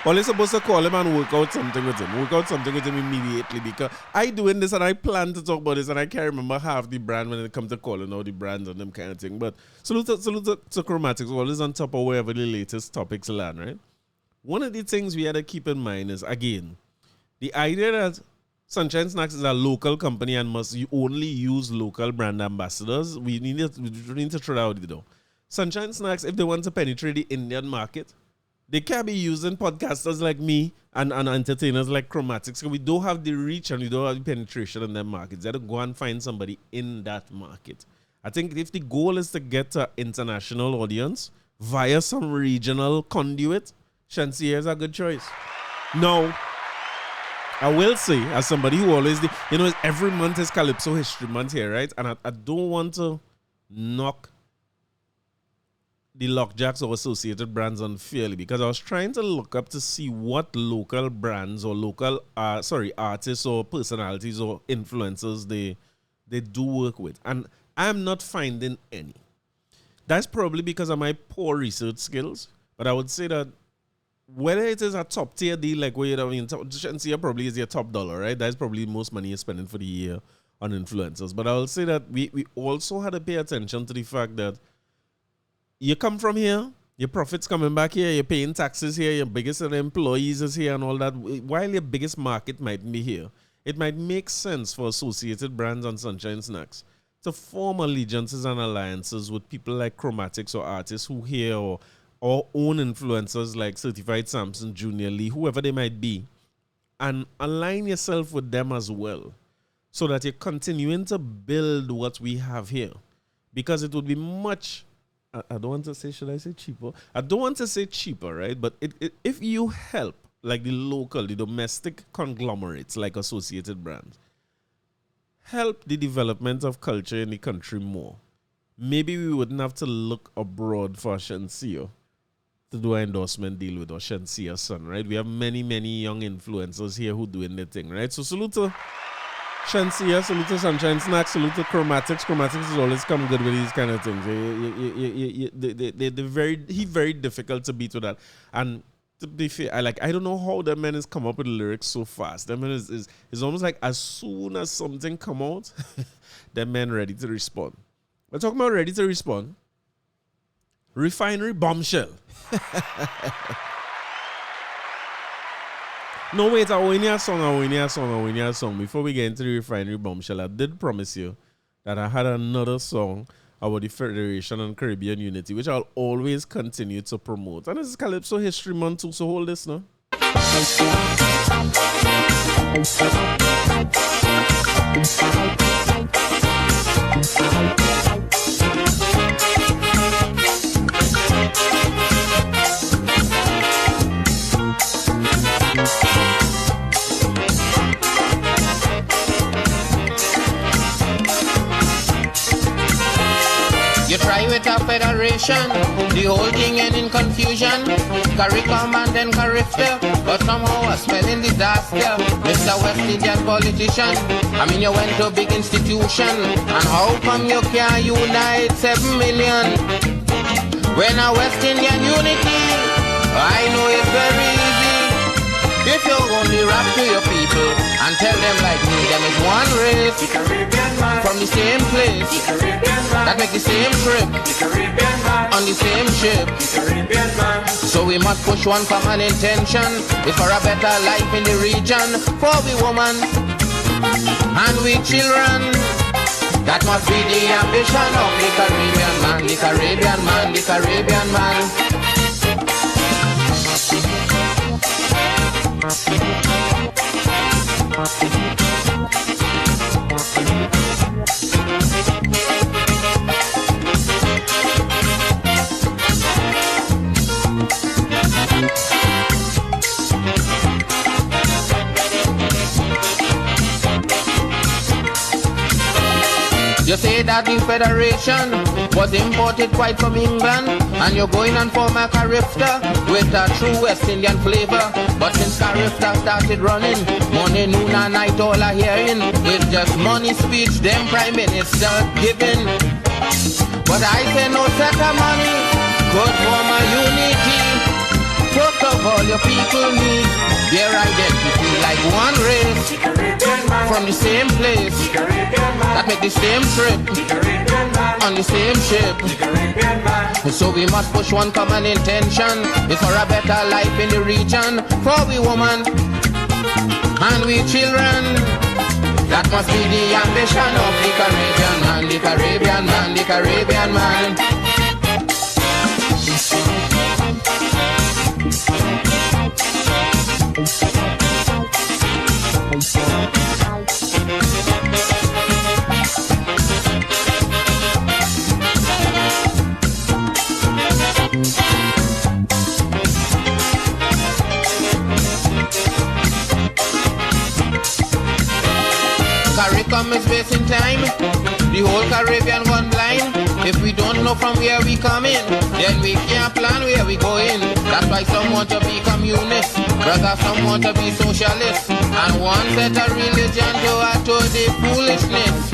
Well, you're supposed to call him and work out something with him. Work out something with him immediately because I doing this and I plan to talk about this and I can't remember half the brand when it comes to calling all the brands and them kind of thing. But salute to Chromatics, always on top of wherever the latest topics land, right? One of the things we had to keep in mind is, again, the idea that Sunshine Snacks is a local company and must only use local brand ambassadors. We need to throw that out the door. Sunshine Snacks, if they want to penetrate the Indian market, they can't be using podcasters like me and entertainers like Chromatics. We don't have the reach and we don't have the penetration in them markets. They have to go and find somebody in that market. I think if the goal is to get an international audience via some regional conduit, Shensea is a good choice. No. I will say, as somebody who always, every month is Calypso History Month here, right? And I don't want to knock the Lockjacks or associated brands unfairly because I was trying to look up to see what local brands or local, artists or personalities or influencers they do work with. And I'm not finding any. That's probably because of my poor research skills. But I would say that whether it is a top tier deal, like where Shensea probably is your top dollar, right? That's probably most money you're spending for the year on influencers. But I will say that we also had to pay attention to the fact that you come from here, your profits coming back here, you're paying taxes here, your biggest employees is here and all that. While your biggest market might be here, it might make sense for associated brands on Sunshine Snacks to form allegiances and alliances with people like Chromatics or artists who here or own influencers like Certified Samson, Junior Lee, whoever they might be, and align yourself with them as well so that you're continuing to build what we have here. Because it would be much, I don't want to say, should I say cheaper? I don't want to say cheaper, right? But if you help, like the domestic conglomerates like Associated Brands, help the development of culture in the country more, maybe we wouldn't have to look abroad for Shensea to do an endorsement deal with, or Shensea's son, right? We have many, many young influencers here who doing their thing, right? So salute to Shensea, salute to Sunshine Snacks, salute to Chromatics. Chromatics has always come good with these kind of things. He's very difficult to beat with that. And to be fair, I don't know how that man has come up with lyrics so fast. That man is almost like as soon as something come out, that man ready to respond. We're talking about ready to respond. Refinery bombshell. No, wait, I win your song. Before we get into the refinery bombshell, I did promise you that I had another song about the Federation and Caribbean Unity, which I'll always continue to promote. And this is Calypso History Month too, so hold this now. You try with a federation, the whole thing end in confusion. CARICOM and then CARIFTA, but somehow a spelling disaster. Mr. West Indian politician, I mean you went to a big institution, and how come you can't unite 7 million? When a West Indian unity, I know it's very easy. If you only rap to your people and tell them like me, them is one race, from the same place, that make the same trip, on the same ship. So we must push one common intention, it's for a better life in the region, for we woman and we children. That must be the ambition of the Caribbean man, the Caribbean man, the Caribbean man. You say that the Federation was imported quite from England, and you're going and form a carifta with a true West Indian flavor. But since carifta started running, morning, noon and night all are hearing, with just money speech, them Prime Minister giving. But I say no set of money could form a unity. First of all, your people need their identity like one race, from the same place, that make the same trip, on the same ship. So we must push one common intention, it's for a better life in the region, for we women and we children. That must be the ambition of the Caribbean man, the Caribbean man, the Caribbean man. CARICOM is wasting time, the whole Caribbean gone blind. If we don't know from where we coming, then we can't plan where we going. That's why some want to be communist, brother, some want to be socialist, and one set a religion to add to the foolishness.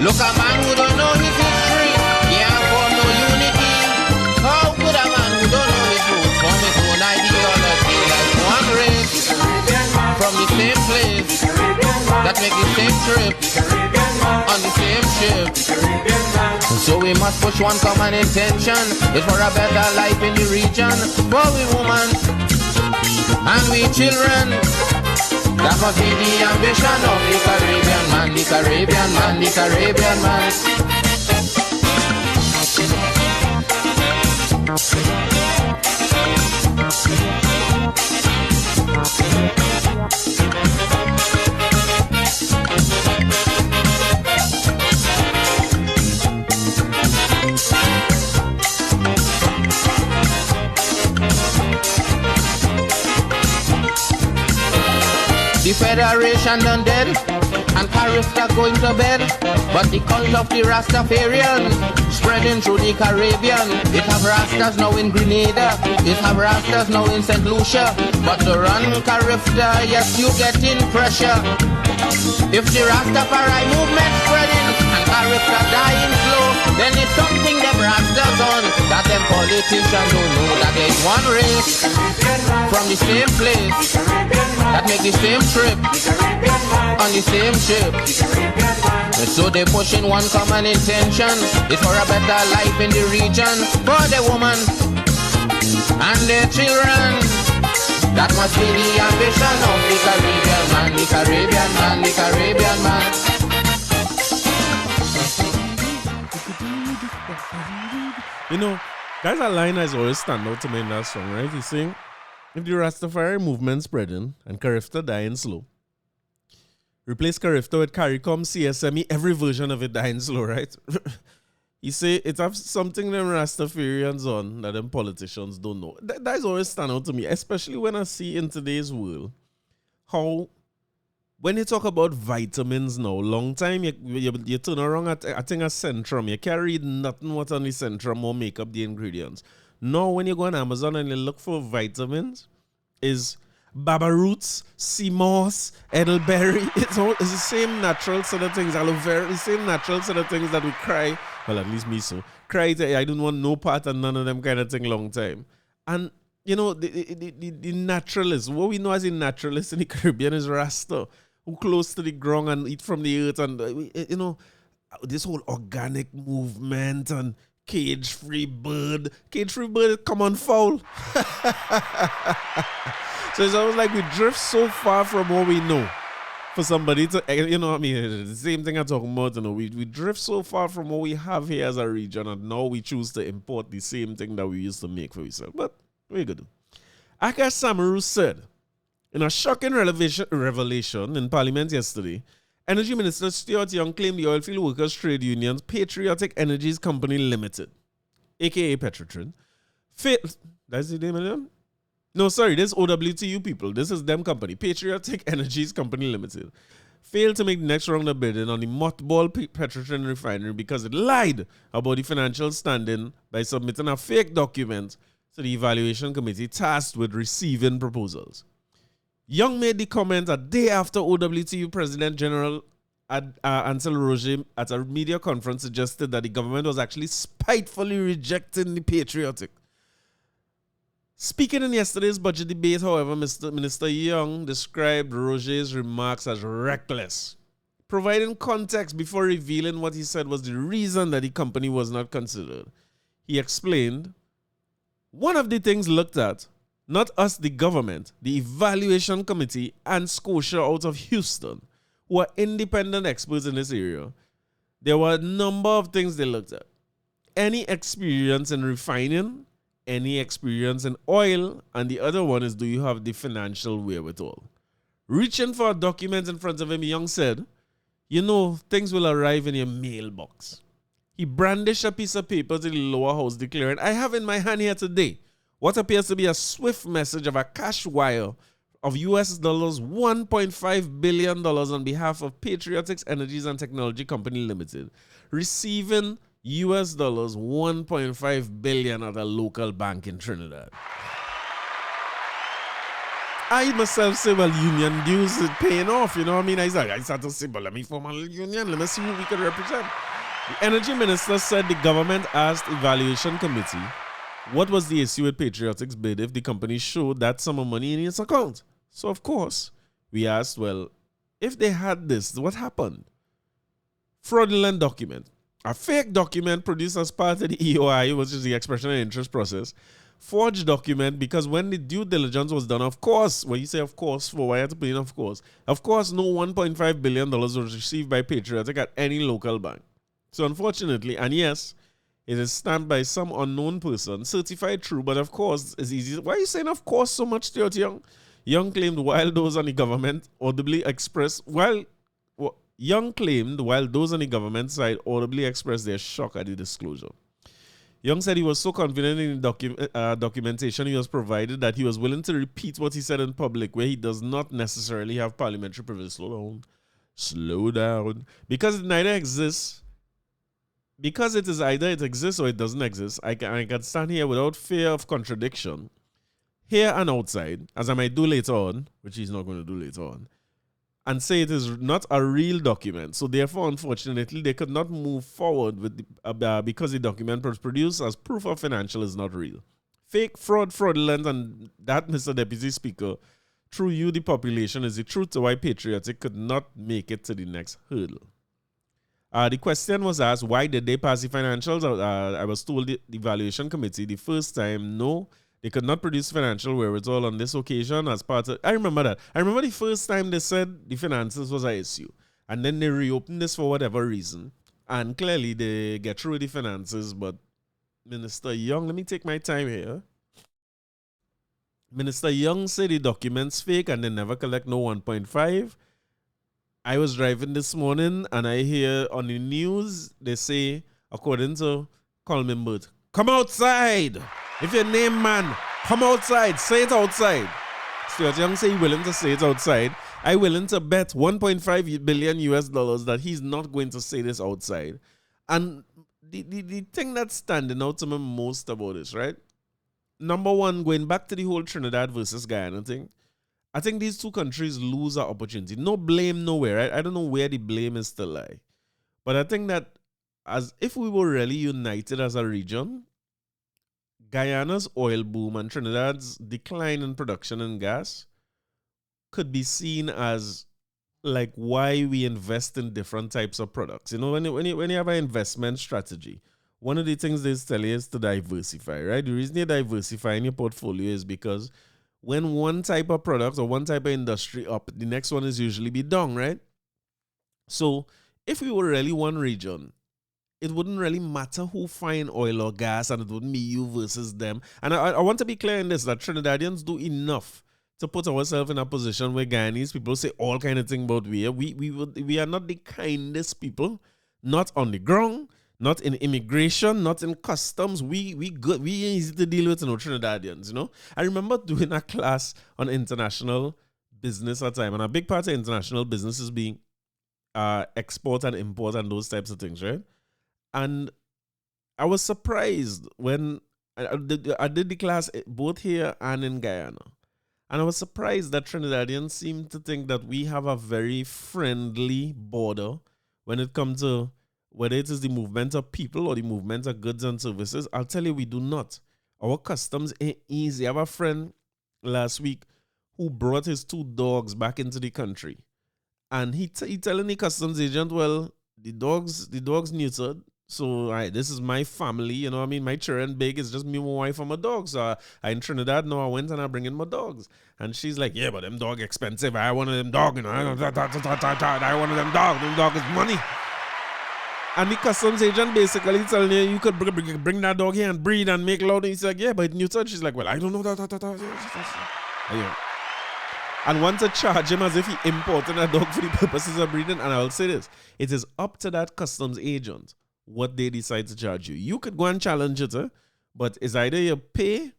Look, a man who don't know his history can't form no unity. How could a man who don't know his roots form his own ideology like one race, from the same place, that make the same trip, on the same ship? So we must push one common intention, it's for a better life in the region, for we women and we children. That must be the ambition of the Caribbean man, the Caribbean man, the Caribbean man. The Federation done dead, and Carifta going to bed. But the cult of the Rastafarian spreading through the Caribbean. It have Rastas now in Grenada, it have Rastas now in St. Lucia. But to run Carifta, yes, you getting pressure. If the Rastafari movement spreading and Carifta dying slow, then it's something them Rastas on that them politicians don't know, that there's one race from the same place that make the same trip on the same ship. So they pushing one common intention, it's for a better life in the region, for the woman and their children. That must be the ambition of the Caribbean man, the Caribbean man, the Caribbean man. You know, that's a line that's always stand out to me in that song, right? He's saying, if the Rastafari movement spreading and Carifta dying slow, replace Carifta with CARICOM, CSME, every version of it dying slow, right? You say it has something them Rastafarians on that them politicians don't know. That is always stand out to me, especially when I see in today's world how when you talk about vitamins now, long time you turn around at I think a Centrum, you can't read nothing what's on the Centrum or make up the ingredients. Now when you go on Amazon and you look for vitamins, is Baba Roots, sea moss, elderberry. It's the same natural sort of things. Aloe vera, the same natural sort of things that we cry. Well, at least me so. Cry, I don't want no part and none of them kind of thing long time. And, you know, the naturalists, what we know as a naturalist in the Caribbean is Rasta, who close to the ground and eat from the earth. And, you know, this whole organic movement and cage-free bird. Cage-free bird, come on, foul. So it's almost like we drift so far from what we know. For somebody to, you know what I mean? The same thing I'm talking about, you know, we drift so far from what we have here as a region, and now we choose to import the same thing that we used to make for ourselves. But what are you going to do? Aka Samaru said, in a shocking revelation in Parliament yesterday, Energy Minister Stuart Young claimed the Oilfield Workers Trade Union's Patriotic Energies Company Limited, aka Petrotrin, that's the name of them? No, sorry, this is OWTU people. This is them company, Patriotic Energies Company Limited, failed to make the next round of bidding on the mothball Petrochemical refinery because it lied about the financial standing by submitting a fake document to the evaluation committee tasked with receiving proposals. Young made the comment a day after OWTU President General Ansel Roger at a media conference suggested that the government was actually spitefully rejecting the patriotic. Speaking in yesterday's budget debate, however, Minister Young described Roger's remarks as reckless, providing context before revealing what he said was the reason that the company was not considered. He explained, one of the things looked at, not us the government, the evaluation committee and Scotia out of Houston, who are independent experts in this area, there were a number of things they looked at. Any experience in refining, any experience in oil, and the other one is, do you have the financial wherewithal? Reaching for a document in front of him, Young said, you know, things will arrive in your mailbox. He brandished a piece of paper to the lower house, declaring, I have in my hand here today what appears to be a swift message of a cash wire of US dollars $1.5 billion on behalf of Patriotics Energies and Technology Company Limited, receiving US dollars 1.5 billion at a local bank in Trinidad. I myself say, well, union dues is paying off, you know what I mean? I started to say, but let me form a union, let me see who we can represent. The energy minister said the government asked evaluation committee what was the issue with Patriotics bid if the company showed that sum of money in its account. So, of course, we asked, well, if they had this, what happened? Fraudulent document. A fake document produced as part of the EOI, which is the expression of interest process. Forged document, because when the due diligence was done, of course, when you say of course, for why you have to put in of course no $1.5 billion was received by Patriotic at any local bank. So unfortunately, and yes, it is stamped by some unknown person, certified true, but of course, it's easy. Why are you saying of course so much, Stuart Young? Young claimed while those on the government audibly expressed, Young claimed while those on the government side audibly expressed their shock at the disclosure. Young said he was so confident in the documentation he was provided that he was willing to repeat what he said in public, where he does not necessarily have parliamentary privilege. Slow down. Because it neither exists, because it is either it exists or it doesn't exist, I can stand here without fear of contradiction, here and outside, as I might do later on, which he's not going to do later on, and say it is not a real document. So therefore, unfortunately, they could not move forward with because the document was produced as proof of financial is not real. Fake, fraudulent, and that, Mr. Deputy Speaker, through you, the population, is the truth to why Patriotic could not make it to the next hurdle. The question was asked, why did they pass the financials? I was told the evaluation committee the first time, no, they could not produce financial wherewithal on this occasion as part of... I remember that. I remember the first time they said the finances was an issue. And then they reopened this for whatever reason. And clearly they get through the finances. But Minister Young, let me take my time here. Minister Young said the document's fake and they never collect no 1.5. I was driving this morning and I hear on the news, they say, according to Coleman Burt, come outside! If your name man, come outside, say it outside. Stuart Young say he's willing to say it outside. I willing to bet 1.5 billion US dollars that he's not going to say this outside. And the thing that's standing out to me most about this, right? Number one, going back to the whole Trinidad versus Guyana thing, I think these two countries lose an opportunity. No blame nowhere, right? I don't know where the blame is to lie. But I think that as if we were really united as a region, Guyana's oil boom and Trinidad's decline in production and gas could be seen as like why we invest in different types of products. You know, when you have an investment strategy, one of the things they tell you is to diversify, right? The reason you diversify in your portfolio is because when one type of product or one type of industry up, the next one is usually be down, right? So if we were really one region, it wouldn't really matter who find oil or gas, and it wouldn't be you versus them. And I want to be clear in this, that Trinidadians do enough to put ourselves in a position where Guyanese people say all kind of things about we are not the kindest people, not on the ground, not in immigration, not in customs. We good, we easy to deal with, you know, Trinidadians, you know. I remember doing a class on international business at the time, and a big part of international business is being export and import and those types of things, right? And I was surprised when I did the class both here and in Guyana. And I was surprised that Trinidadians seem to think that we have a very friendly border when it comes to whether it is the movement of people or the movement of goods and services. I'll tell you, we do not. Our customs ain't easy. I have a friend last week who brought his 2 dogs back into the country. And he telling the customs agent, well, the dogs neutered. So, this is my family, you know what I mean? My children big, it's just me, my wife, and my dog. So, I in Trinidad, now I went and I bring in my dogs. And she's like, yeah, but them dog expensive. I want them dog, you know. I want them dog. Them dog is money. And the customs agent basically telling you could bring that dog here and breed and make loud. And he's like, yeah, but it's neutered. She's like, well, I don't know that. Yeah. And want to charge him as if he imported a dog for the purposes of breeding. And I'll say this, it is up to that customs agent what they decide to charge you. You could go and challenge it, but it's either you pay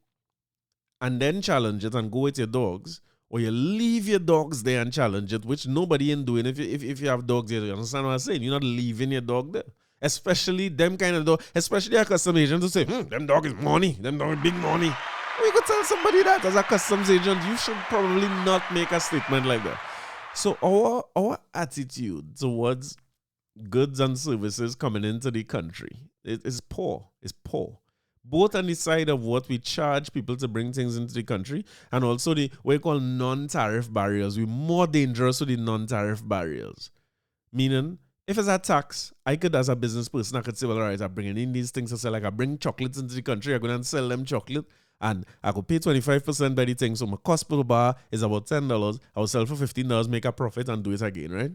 and then challenge it and go with your dogs, or you leave your dogs there and challenge it, which nobody ain't doing. If you have dogs there, you understand what I'm saying? You're not leaving your dog there. Especially them kind of dog, especially a customs agent to say, them dog is money, them dog is big money. We could tell somebody that as a customs agent, you should probably not make a statement like that. So our attitude towards goods and services coming into the country is poor. It's poor. Both on the side of what we charge people to bring things into the country, and also the what we call non-tariff barriers. We're more dangerous with the non-tariff barriers. Meaning, if it's a tax, I could, as a business person, I could say, well, all right, I'm bringing in these things to sell. Like I bring chocolates into the country, I go and sell them chocolate, and I could pay 25% by the thing. So my cost per bar is about $10. I will sell for $15, make a profit, and do it again, right?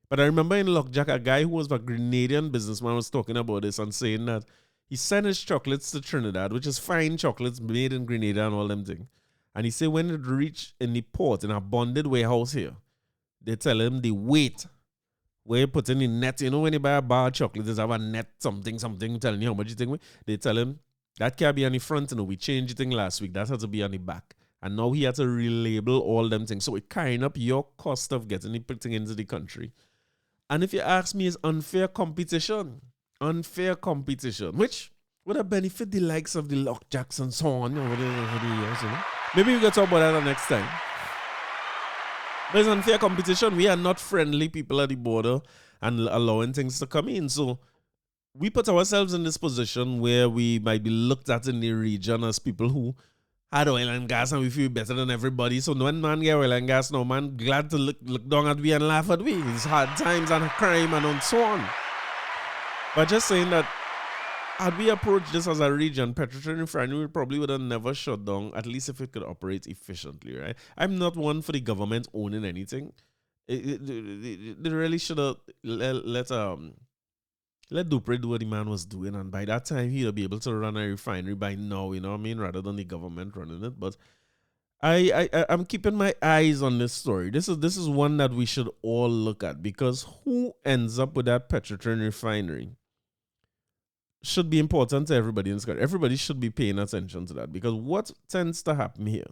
But I remember in Lockjack, a guy who was a Grenadian businessman was talking about this and saying that he sent his chocolates to Trinidad, which is fine chocolates made in Grenada and all them things. And he said when it reached in the port, in a bonded warehouse here, they tell him the weight where you put in the net. You know when you buy a bar of chocolate, there's have a net something telling you how much you think. They tell him that can't be on the front. You know, we changed the thing last week. That had to be on the back. And now he had to relabel all them things. So it kind up your cost of getting the thing into the country. And if you ask me, it's unfair competition. Unfair competition, which would have benefit the likes of the Lockjacks and so on over the years, you know? Maybe we can talk about that next time. But it's unfair competition. We are not friendly people at the border and allowing things to come in. So we put ourselves in this position where we might be looked at in the region as people who had oil and gas and we feel better than everybody. So when man get oil and gas, no man glad to look down at we and laugh at we. It's hard times and crime and so on. But just saying that had we approached this as a region, Petrotrin Refinery probably would have never shut down, at least if it could operate efficiently, right? I'm not one for the government owning anything. They really should have let Dupre do what the man was doing, and by that time he'll be able to run a refinery by now, you know what I mean, rather than the government running it. But I'm keeping my eyes on this story. This is one that we should all look at, because who ends up with that Petrotrin refinery should be important to everybody in this country. Everybody should be paying attention to that, because what tends to happen here,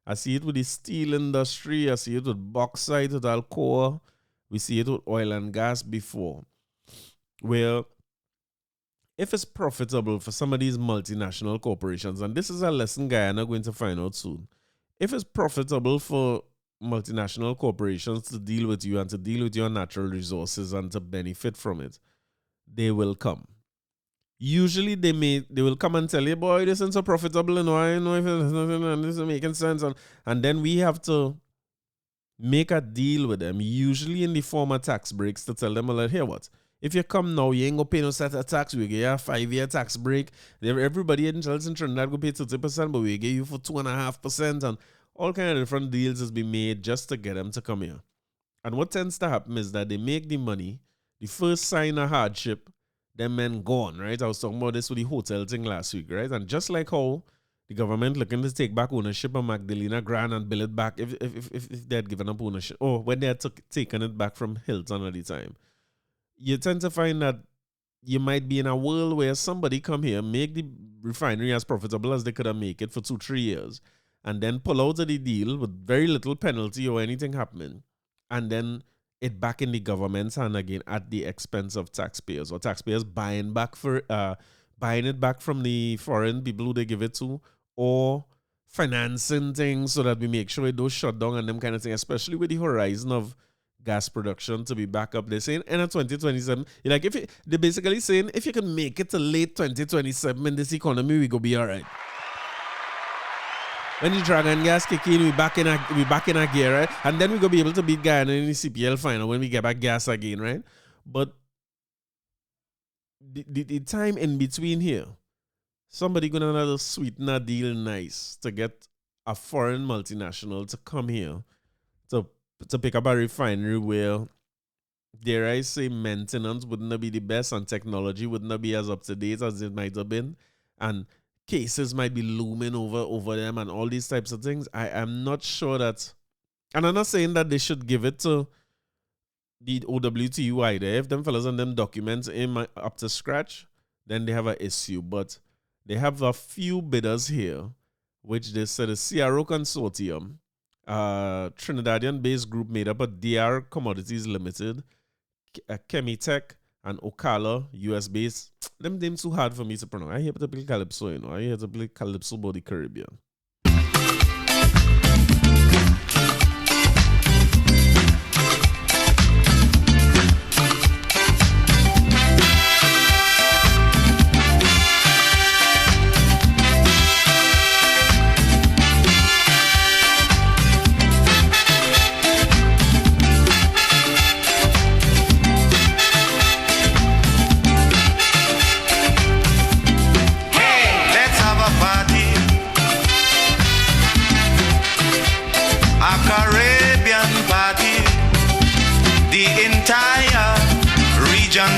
I see it with the steel industry, I see it with bauxite, with Alcoa, we see it with oil and gas before, where if it's profitable for some of these multinational corporations, and this is a lesson Guyana going to find out soon, if it's profitable for multinational corporations to deal with you and to deal with your natural resources and to benefit from it, they will come. Usually they will come and tell you, boy, this isn't so profitable, and I know if this is making sense, and then we have to make a deal with them, usually in the form of tax breaks, to tell them, well, here what? If you come now, you ain't gonna pay no set of tax. We give you a 5-year tax break. Everybody in Trinidad will pay 30%, but we give you for 2.5%, and all kind of different deals has been made just to get them to come here. And what tends to happen is that they make the money, the first sign of hardship, them men gone, right? I was talking about this with the hotel thing last week, right? And just like how the government looking to take back ownership of Magdalena Grand and build it back if they had given up ownership, or when they had taken it back from Hilton at the time, you tend to find that you might be in a world where somebody come here, make the refinery as profitable as they could have made it for 2-3 years, and then pull out of the deal with very little penalty or anything happening, and then it back in the government's hand again at the expense of taxpayers, or taxpayers buying it back from the foreign people who they give it to, or financing things so that we make sure it don't shut down and them kind of thing, especially with the horizon of gas production to be back up. They're saying end of 2027. Like they're basically saying if you can make it to late 2027 in this economy, we go be all right. When the dragon gas kick in, we back in a gear, right? And then we go be able to beat Guyana in the CPL final when we get back gas again, right? But the time in between here, somebody gonna have to sweeten a deal nice to get a foreign multinational to come here to pick up a refinery where, dare I say, maintenance wouldn't be the best and technology wouldn't be as up to date as it might have been, and cases might be looming over them and all these types of things. I am not sure that, and I'm not saying that they should give it to the OWTU either. If them fellas and them documents ain't up to scratch, then they have an issue. But they have a few bidders here, which they said is CRO Consortium, Trinidadian-based group made up of DR Commodities Limited, Chemitech, and Ocala, US-based. Them names too hard for me to pronounce. I hear to play Calypso, you know. I hear to play Calypso about the Caribbean.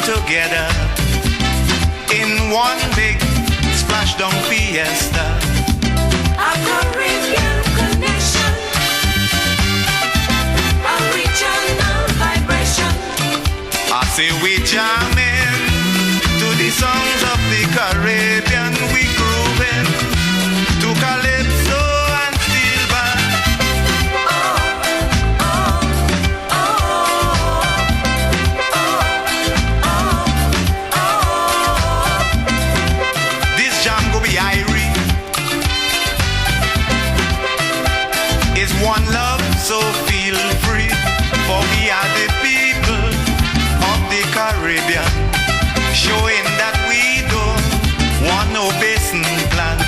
Together in one big splashdown fiesta. A Caribbean connection, a regional vibration. I say we jamming to the songs of the Caribbean. We grooving to calypso and steel band. One love, so feel free, for we are the people of the Caribbean, showing that we don't want no basin plan.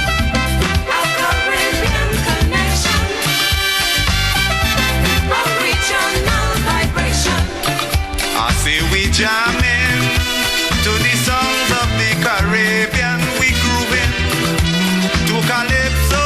A Caribbean connection, a regional vibration. I say we jamming to the songs of the Caribbean, we grooving to calypso.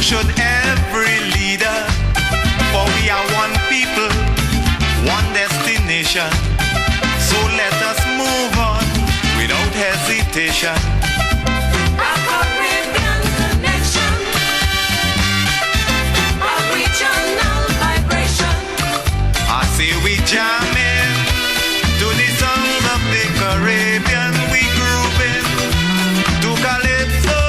Should every leader, for we are one people, one destination. So let us move on without hesitation. A Caribbean connection, a regional vibration. I say we jamming to the songs of the Caribbean. We grooving to calypso.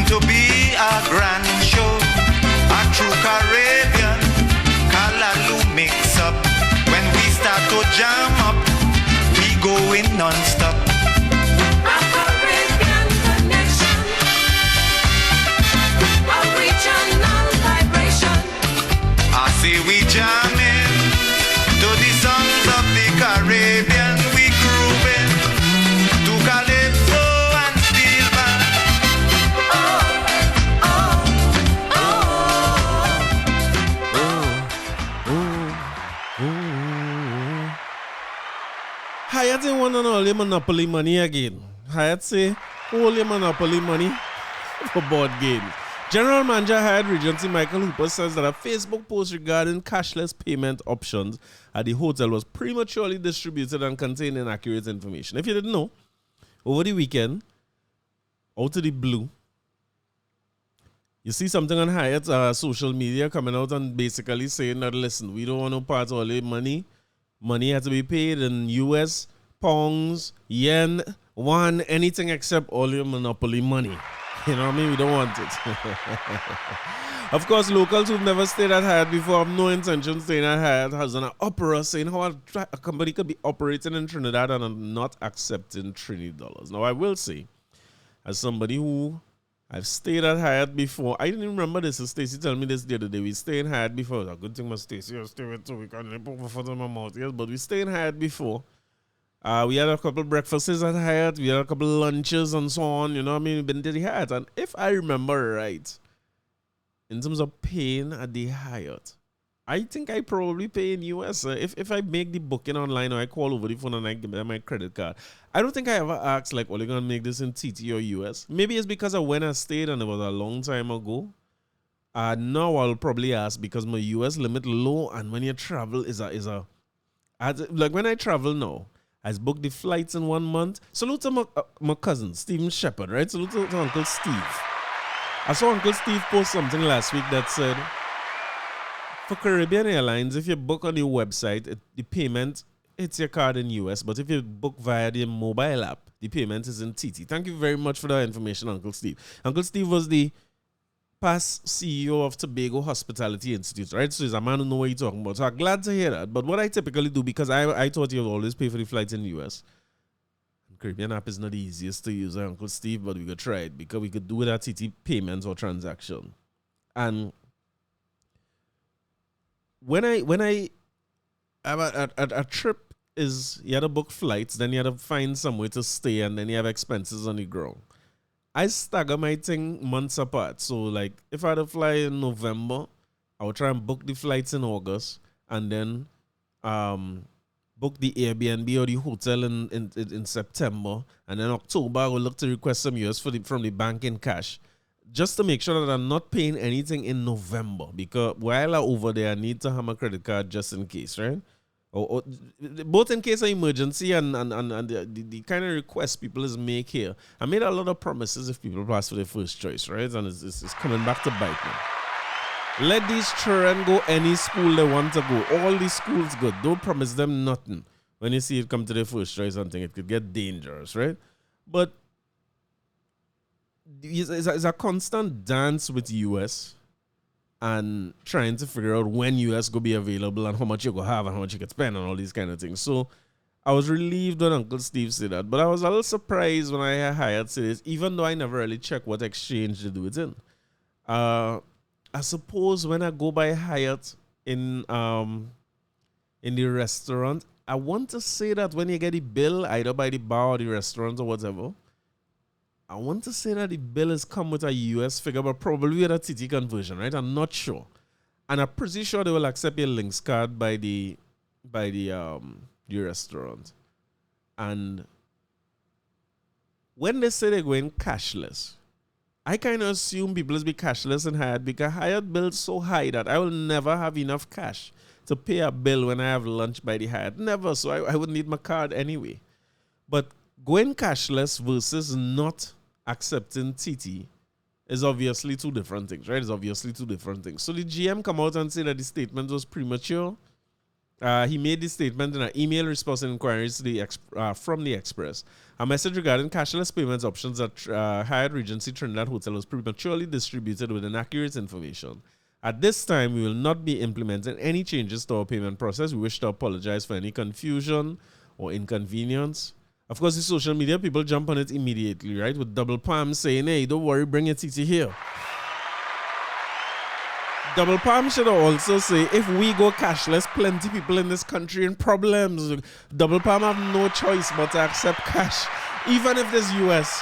to be a grand show. A true Caribbean, Kalalu mix up. When we start to jam up, we going non-stop. A Caribbean connection, a regional vibration. I say we jamming to the songs of the Caribbean. We grooving to calypso and steel band. Hyatt ain't want all your monopoly money again. Hyatt say, all your monopoly money for board games. General Manager Hyatt Regency Michael Hooper says that a Facebook post regarding cashless payment options at the hotel was prematurely distributed and contained inaccurate information. If you didn't know, over the weekend, out of the blue, you see something on Hyatt's social media coming out and basically saying that, listen, we don't want no part of all the money. Money has to be paid in US, pounds, yen, won, anything except all your monopoly money. You know what I mean? We don't want it. Of course, locals who've never stayed at Hyatt before have no intention of staying at Hyatt has an uproar saying how a company could be operating in Trinidad and not accepting Trini dollars. Now, I will say, as somebody who I've stayed at Hyatt before, I didn't even remember this. Stacey told me this the other day. We stayed in Hyatt before. It's a good thing my Stacey was staying with 2 weeks. I didn't put my foot in my mouth. Yes, but we stayed in Hyatt before. We had a couple breakfasts at Hyatt. We had a couple lunches and so on. You know what I mean? We've been to the Hyatt. And if I remember right, in terms of paying at the Hyatt, I think I probably pay in US. If I make the booking online or I call over the phone and I give them my credit card, I don't think I ever asked, like, well, you going to make this in TT or US? Maybe it's because of when I stayed and it was a long time ago. Now I'll probably ask because my US limit low, and when you travel like when I travel now, I booked the flights in 1 month. Salute to my cousin, Stephen Shepherd, right? Salute to Uncle Steve. I saw Uncle Steve post something last week that said, for Caribbean Airlines, if you book on your website, the payment hits your card in US, but if you book via the mobile app, the payment is in TT. Thank you very much for that information, Uncle Steve. Uncle Steve was the past CEO of Tobago Hospitality Institute, right? So he's a man who knows what he's talking about. So I'm glad to hear that. But what I typically do, because I thought you would always pay for the flights in the US. Caribbean app is not the easiest to use, Uncle Steve, but we could try it because we could do it at TT payments or transaction. And when I have a trip is you had to book flights, then you had to find somewhere to stay, and then you have expenses on the ground. I stagger my thing months apart. So, like, if I had to fly in November, I would try and book the flights in August, and then book the Airbnb or the hotel in September, and then October I will look to request some US from the bank in cash, just to make sure that I'm not paying anything in November, because while I'm over there, I need to have my credit card just in case, right? Or both in case of emergency and the kind of requests people is make here. I made a lot of promises if people pass for their first choice, right? And it's coming back to bite me. Let these children go any school they want to go. All these schools good. Don't promise them nothing. When you see it come to their first choice, something it could get dangerous, right? But it's a constant dance with US and trying to figure out when US go be available and how much you go have and how much you can spend and all these kind of things. So I was relieved when Uncle Steve said that, but I was a little surprised when I heard Hyatt say this, even though I never really checked what exchange to do it in. I suppose when I go by Hyatt in the restaurant, I want to say that when you get the bill, either by the bar or the restaurant or whatever, I want to say that the bill has come with a US figure, but probably with a TT conversion, right? I'm not sure. And I'm pretty sure they will accept your links card by the restaurant. And when they say they're going cashless, I kind of assume people will be cashless in Hyatt because Hyatt bills so high that I will never have enough cash to pay a bill when I have lunch by the Hyatt. Never. So I would need my card anyway. But going cashless versus not accepting TT is obviously two different things, right? It's obviously two different things. So the GM come out and say that the statement was premature. He made this statement in an email response and inquiries to the from the Express. A message regarding cashless payments options at Hyatt Regency Trinidad Hotel was prematurely distributed with inaccurate information. At this time, we will not be implementing any changes to our payment process. We wish to apologize for any confusion or inconvenience. Of course, the social media people jump on it immediately, right? With double palms saying, hey, don't worry, bring your TT here. Double Palm should also say, if we go cashless, plenty people in this country in problems. Double Palm have no choice but to accept cash, even if it's US.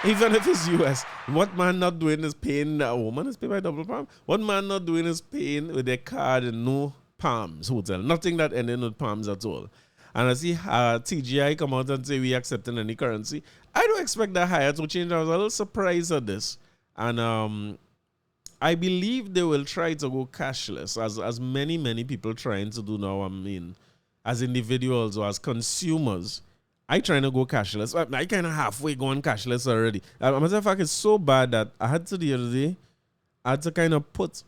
Even if it's US. What man not doing is paying, a woman is paid by Double Palm. What man not doing is paying with their card and no palms hotel. Nothing that ending with palms at all. And I see TGI come out and say we accepting any currency. I don't expect that Hyatt to change. I was a little surprised at this. And I believe they will try to go cashless, as many people trying to do now. I mean, as individuals or as consumers, I trying to go cashless. I kind of halfway going cashless already. As a matter of fact, it's so bad that I had to the other day, I had to kind of put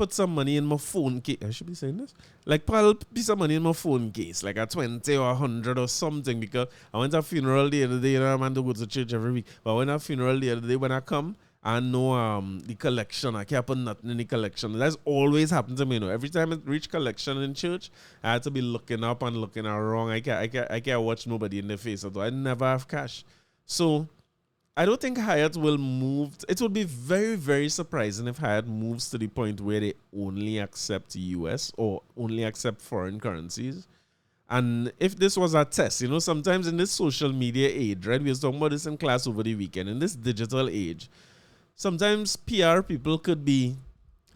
some money in my phone case. I should be saying this. Like, put a piece of money in my phone case, like a 20 or 100 or something, because I went to a funeral the other day, and I'm going to go to church every week. But I went to a funeral the other day, when I come, I know the collection. I can't put nothing in the collection. That's always happened to me. Every time I reach collection in church, I had to be looking up and looking around. I can't watch nobody in the face. Although I never have cash. So I don't think Hyatt will move. It would be very, very surprising if Hyatt moves to the point where they only accept US or only accept foreign currencies. And if this was a test, sometimes in this social media age, right? We were talking about this in class over the weekend. In this digital age, sometimes PR people could be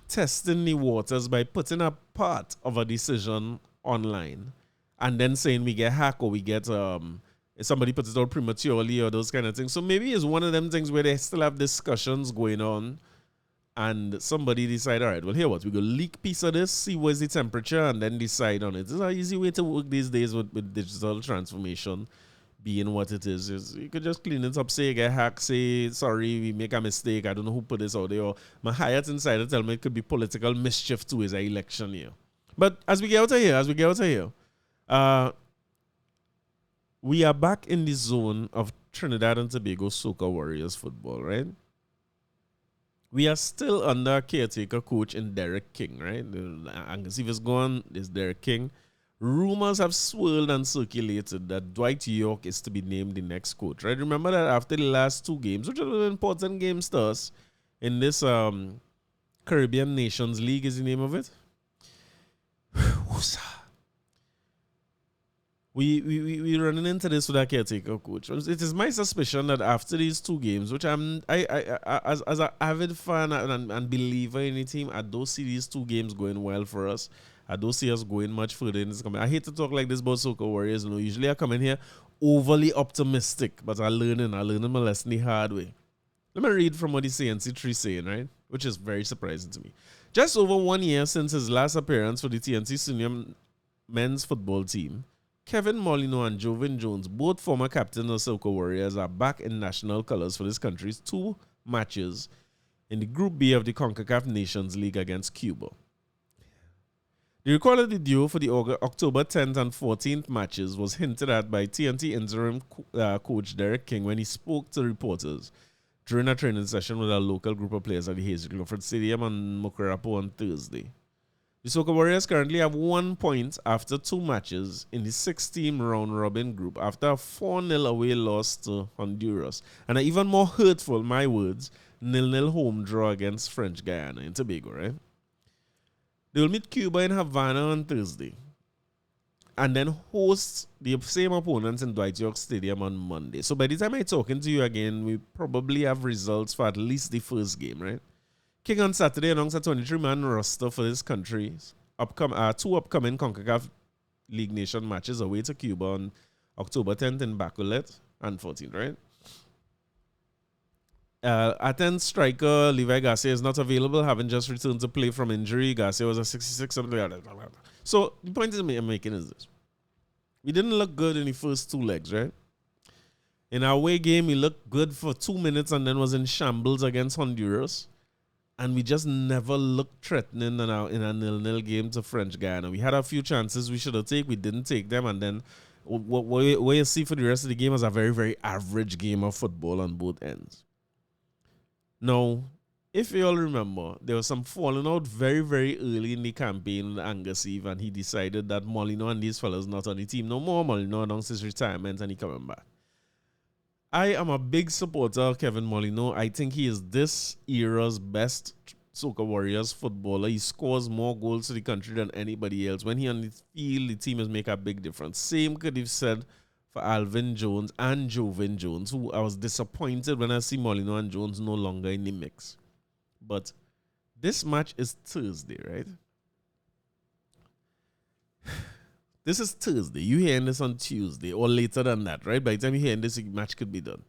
testing the waters by putting a part of a decision online and then saying we get hacked or we get somebody puts it out prematurely or those kind of things. So maybe it's one of them things where they still have discussions going on and somebody decide, all right, well, here what, we go leak piece of this, see what's the temperature, and then decide on it. It's an easy way to work these days with digital transformation being what it is. You could just clean it up, say you get hacked, say, sorry, we make a mistake, I don't know who put this out there, or my Hyatt insider tell me it could be political mischief too, is an election year. But as we get out of here, we are back in the zone of Trinidad and Tobago Soca Warriors football, right? We are still under caretaker coach in Derek King, right? I can see if it's gone, there's Derek King. Rumors have swirled and circulated that Dwight York is to be named the next coach, right? Remember that after the last two games, which are important games to us, in this Caribbean Nations League is the name of it. We running into this with our caretaker coach. It is my suspicion that after these two games, which as an avid fan and believer in the team, I don't see these two games going well for us. I don't see us going much further in this coming. I hate to talk like this about Soca Warriors. Usually I come in here overly optimistic, but I'm learning my lesson the hard way. Let me read from what the CNC3 saying, right? Which is very surprising to me. Just over 1 year since his last appearance for the TNT Senior men's football team, Kevin Molino and Jovin Jones, both former captains of Soca Warriors, are back in national colors for this country's two matches in the Group B of the CONCACAF Nations League against Cuba. The record of the duo for the October 10th and 14th matches was hinted at by TNT interim coach Derek King when he spoke to reporters during a training session with a local group of players at the Hazel Clifford Stadium on Mokarapo on Thursday. The Soca Warriors currently have 1 point after two matches in the 6-team round-robin group after a 4-0 away loss to Honduras. And an even more hurtful, my words, 0-0 home draw against French Guyana in Tobago, right? They will meet Cuba in Havana on Thursday and then host the same opponents in Dwight York Stadium on Monday. So by the time I'm talking to you again, we probably have results for at least the first game, right? King on Saturday announced a 23-man roster for this country's two upcoming CONCACAF League Nation matches away to Cuba on October 10th in Bacolod and 14th, right? Athens striker Levi Garcia is not available, having just returned to play from injury. Garcia was a 66. So the point I'm making is this. We didn't look good in the first two legs, right? In our away game, we looked good for 2 minutes and then was in shambles against Honduras. And we just never looked threatening in a 0-0 game to French Guyana. We had a few chances we should have taken. We didn't take them. And then what you see for the rest of the game is a very, very average game of football on both ends. Now, if you all remember, there was some falling out very, very early in the campaign with Angus Eve, and he decided that Molino and these fellas not on the team no more. Molino announced his retirement and he coming back. I am a big supporter of Kevin Molino. I think he is this era's best Soca Warriors footballer. He scores more goals to the country than anybody else. When he on the field, the team has make a big difference. Same could have said for Alvin Jones and Jovin Jones, who I was disappointed when I see Molino and Jones no longer in the mix. But this match is Thursday, right? This is Thursday. You hearing this on Tuesday or later than that, right? By the time you hear this, the match could be done.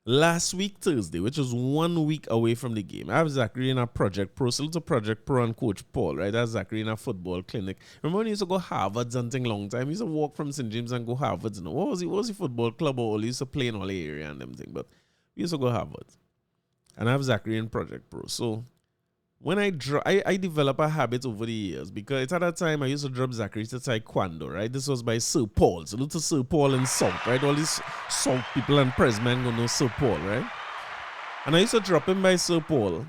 Last week, Thursday, which was 1 week away from the game, I have Zachary in a Project Pro. Salute to Project Pro and Coach Paul, right? That's Zachary in a football clinic. Remember when he used to go Harvard something long time? He used to walk from St. James and go Harvard. You know? What was the football club or all? He used to play in all the area and them thing, but we used to go Harvard. And I have Zachary in Project Pro. So when I develop a habit over the years, because at that time I used to drop Zachary to Taekwondo, right? This was by Sir Paul. Salute to Sir Paul and South, right? All these South people and Presmen gonna know Sir Paul, right? And I used to drop him by Sir Paul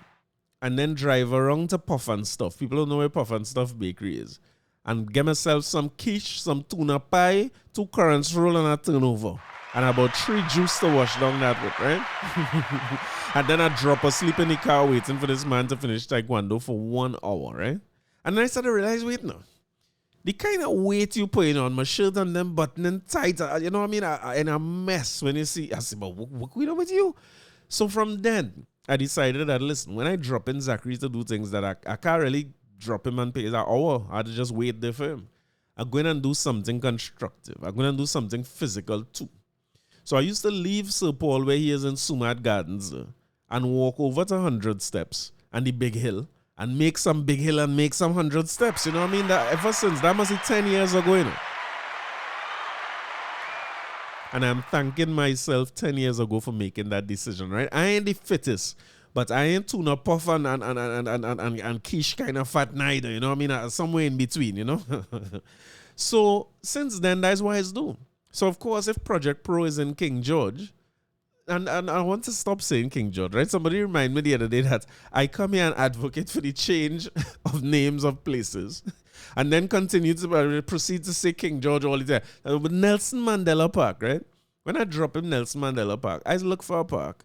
and then drive around to Puff and Stuff. People don't know where Puff and Stuff Bakery is. And get myself some quiche, some tuna pie, 2 currants roll and a turnover. And about 3 juice to wash down that with, right? And then I drop asleep in the car waiting for this man to finish Taekwondo for 1 hour, right? And then I started to realize, wait now, the kind of weight you putting on my shirt and them buttoning tight, you know what I mean? In a mess when you see, I said, but what we do with you? So from then, I decided that, listen, when I drop in Zachary to do things that I can't really drop him and pay that hour, I had to just wait there for him. I'm going to do something constructive. I'm going to do something physical too. So I used to leave Sir Paul where he is in Sumat Gardens and walk over to 100 steps and the big hill and make some big hill and make some 100 steps. You know what I mean? That ever since, that must be 10 years ago, you know. And I'm thanking myself 10 years ago for making that decision, right? I ain't the fittest, but I ain't tuna puff and quiche kind of fat neither, you know what I mean? Somewhere in between, you know. So since then, that's what I do. So, of course, if Project Pro is in King George, and I want to stop saying King George, right? Somebody reminded me the other day that I come here and advocate for the change of names of places and then continue to proceed to say King George all the time. But Nelson Mandela Park, right? When I drop him Nelson Mandela Park, I look for a park,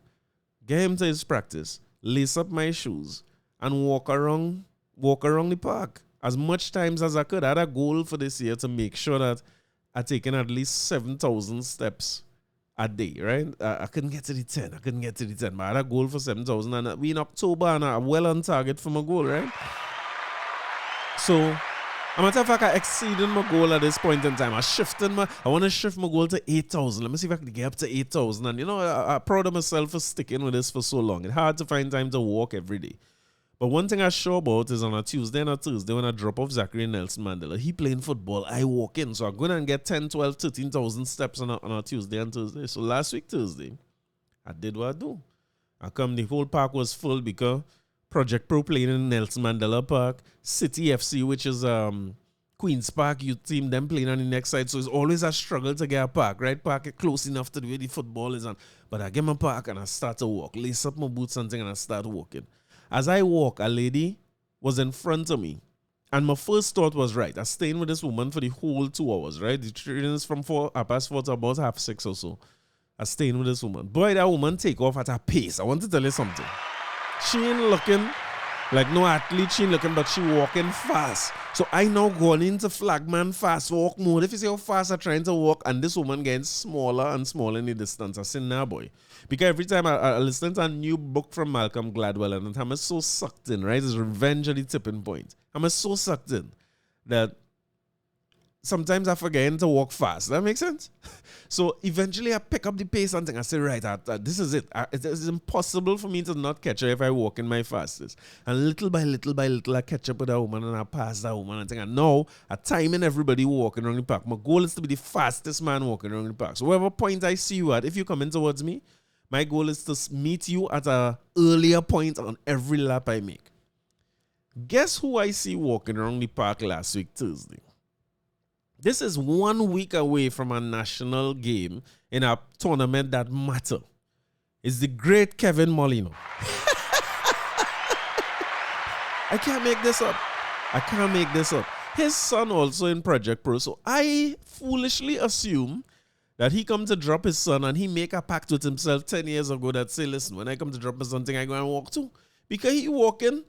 get him to his practice, lace up my shoes, and walk around the park as much times as I could. I had a goal for this year to make sure that I taken at least 7,000 steps a day, right? I couldn't get to the 10. But I had a goal for 7,000. And we in October and I'm well on target for my goal, right? So, a matter of fact, I exceeded my goal at this point in time. I want to shift my goal to 8,000. Let me see if I can get up to 8,000. And, you know, I'm proud of myself for sticking with this for so long. It's hard to find time to walk every day. But one thing I'm sure about is on a Tuesday and a Thursday when I drop off Zachary and Nelson Mandela, he playing football, I walk in. So I'm going to get 10, 12, 13,000 steps on a Tuesday and Thursday. So last week, Thursday, I did what I do. I come, the whole park was full because Project Pro playing in Nelson Mandela Park, City FC, which is Queen's Park youth team, them playing on the next side. So it's always a struggle to get a park, right? Park it close enough to the way the football is on. But I get my park and I start to walk, lace up my boots and thing and I start walking. As I walk, a lady was in front of me. And my first thought was, right, I staying with this woman for the whole 2 hours, right? The train is from 4:30 to about 6:30 or so. I staying with this woman. Boy, that woman take off at a pace. I want to tell you something. She ain't looking like no athlete, she ain't looking, but she walking fast. So I now going into flagman fast walk mode. If you see how fast I'm trying to walk, and this woman getting smaller and smaller in the distance, I say, nah, boy. Because every time I listen to a new book from Malcolm Gladwell, and I'm so sucked in, right? It's Revenge at the Tipping Point. I'm so sucked in that sometimes I forget to walk fast. That makes sense? So eventually I pick up the pace and think, I say, right, this is it. It is impossible for me to not catch her if I walk in my fastest. And little by little, I catch up with that woman and I pass that woman and think, and now I'm timing everybody walking around the park. My goal is to be the fastest man walking around the park. So whatever point I see you at, if you're coming towards me, My goal is to meet you at an earlier point on every lap I make. Guess who I see walking around the park last week, Thursday? This is 1 week away from a national game in a tournament that matters. It's the great Kevin Molino. I can't make this up. His son also in Project Pro. So I foolishly assume that he come to drop his son and he make a pact with himself 10 years ago that say, listen, when I come to drop my son, I go and walk too. Because he walking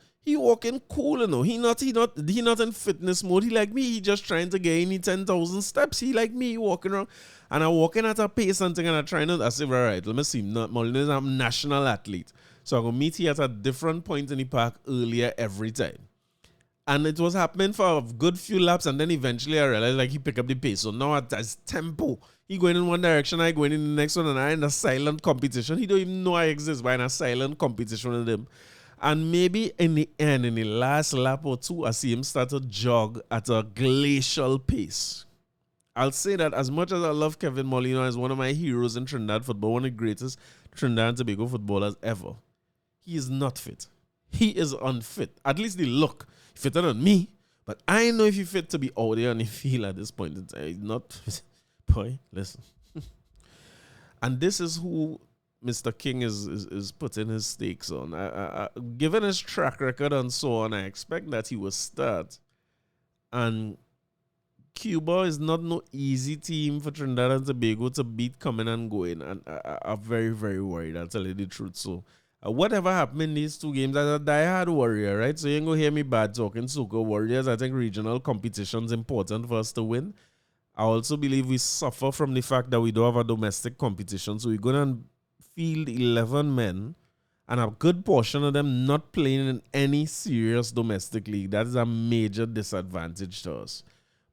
cool, you know. He not in fitness mode. He like me. He just trying to gain 10,000 steps. He like me walking around. And I'm walking at a pace and thing and I'm trying to, I say, all right, let me see. Molino is a national athlete. So I'm going to meet him at a different point in the park earlier every time. And it was happening for a good few laps. And then eventually I realized like he picked up the pace. So now at his tempo, he going in one direction, I going in the next one. And I in a silent competition. He don't even know I exist, but in a silent competition with him. And maybe in the end, in the last lap or two, I see him start to jog at a glacial pace. I'll say that as much as I love Kevin Molino as one of my heroes in Trinidad football, one of the greatest Trinidad and Tobago footballers ever, he is not fit. He is unfit. At least the look fitter than me. But I know if he's fit to be out there on the field at this point in time. He's not. Boy, listen. And this is who Mr. King is putting his stakes on. Given his track record and so on, I expect that he will start. And Cuba is not no easy team for Trinidad and Tobago to beat coming and going. And I'm very, very worried. I'll tell you the truth. So whatever happened in these two games, as a diehard warrior, right? So you ain't going to hear me bad talking soccer warriors. I think regional competition is important for us to win. I also believe we suffer from the fact that we don't have a domestic competition. So we're going to field 11 men and a good portion of them not playing in any serious domestic league. That is a major disadvantage to us.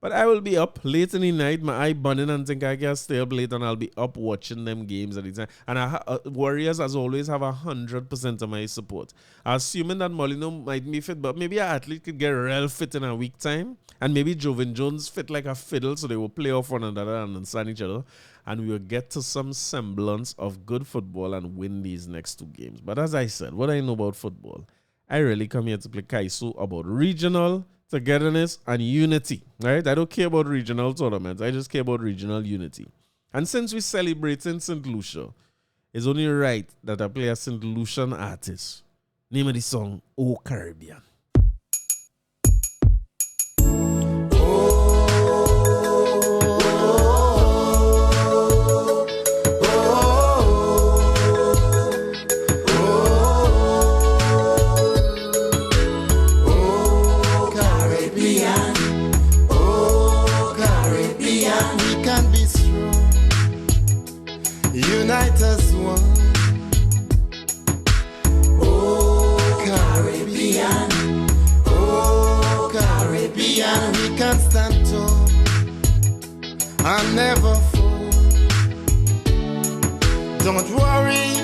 But I will be up late in the night, my eye burning and think I can stay up late and I'll be up watching them games at the time. And Warriors, as always, have 100% of my support. Assuming that Molino might be fit, but maybe an athlete could get real fit in a week time. And maybe Joven Jones fit like a fiddle so they will play off one another and understand each other. And we will get to some semblance of good football and win these next two games. But as I said, what I know about football, I really come here to play Kaisu about regional togetherness and unity, right? I don't care about regional tournaments. I just care about regional unity. And since we're celebrating St. Lucia, it's only right that I play a St. Lucian artist. Name of the song, O Caribbean. Unite as one. Oh, Caribbean. Oh, Caribbean. We can stand tall and never fall. Don't worry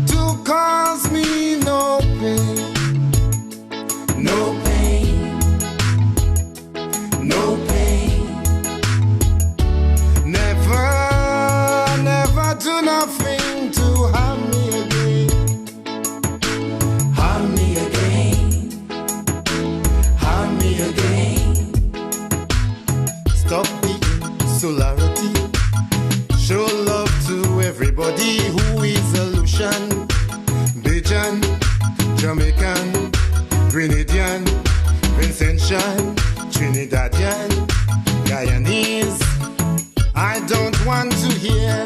to cause me no pain. No pain. No pain. Never do nothing to harm me again. Harm me again. Harm me again. Stop the solarity. Show love to everybody who is a Lucian, Bajan, Jamaican, Grenadian, Vincentian, Trinidadian, Guyanese. I don't want to hear.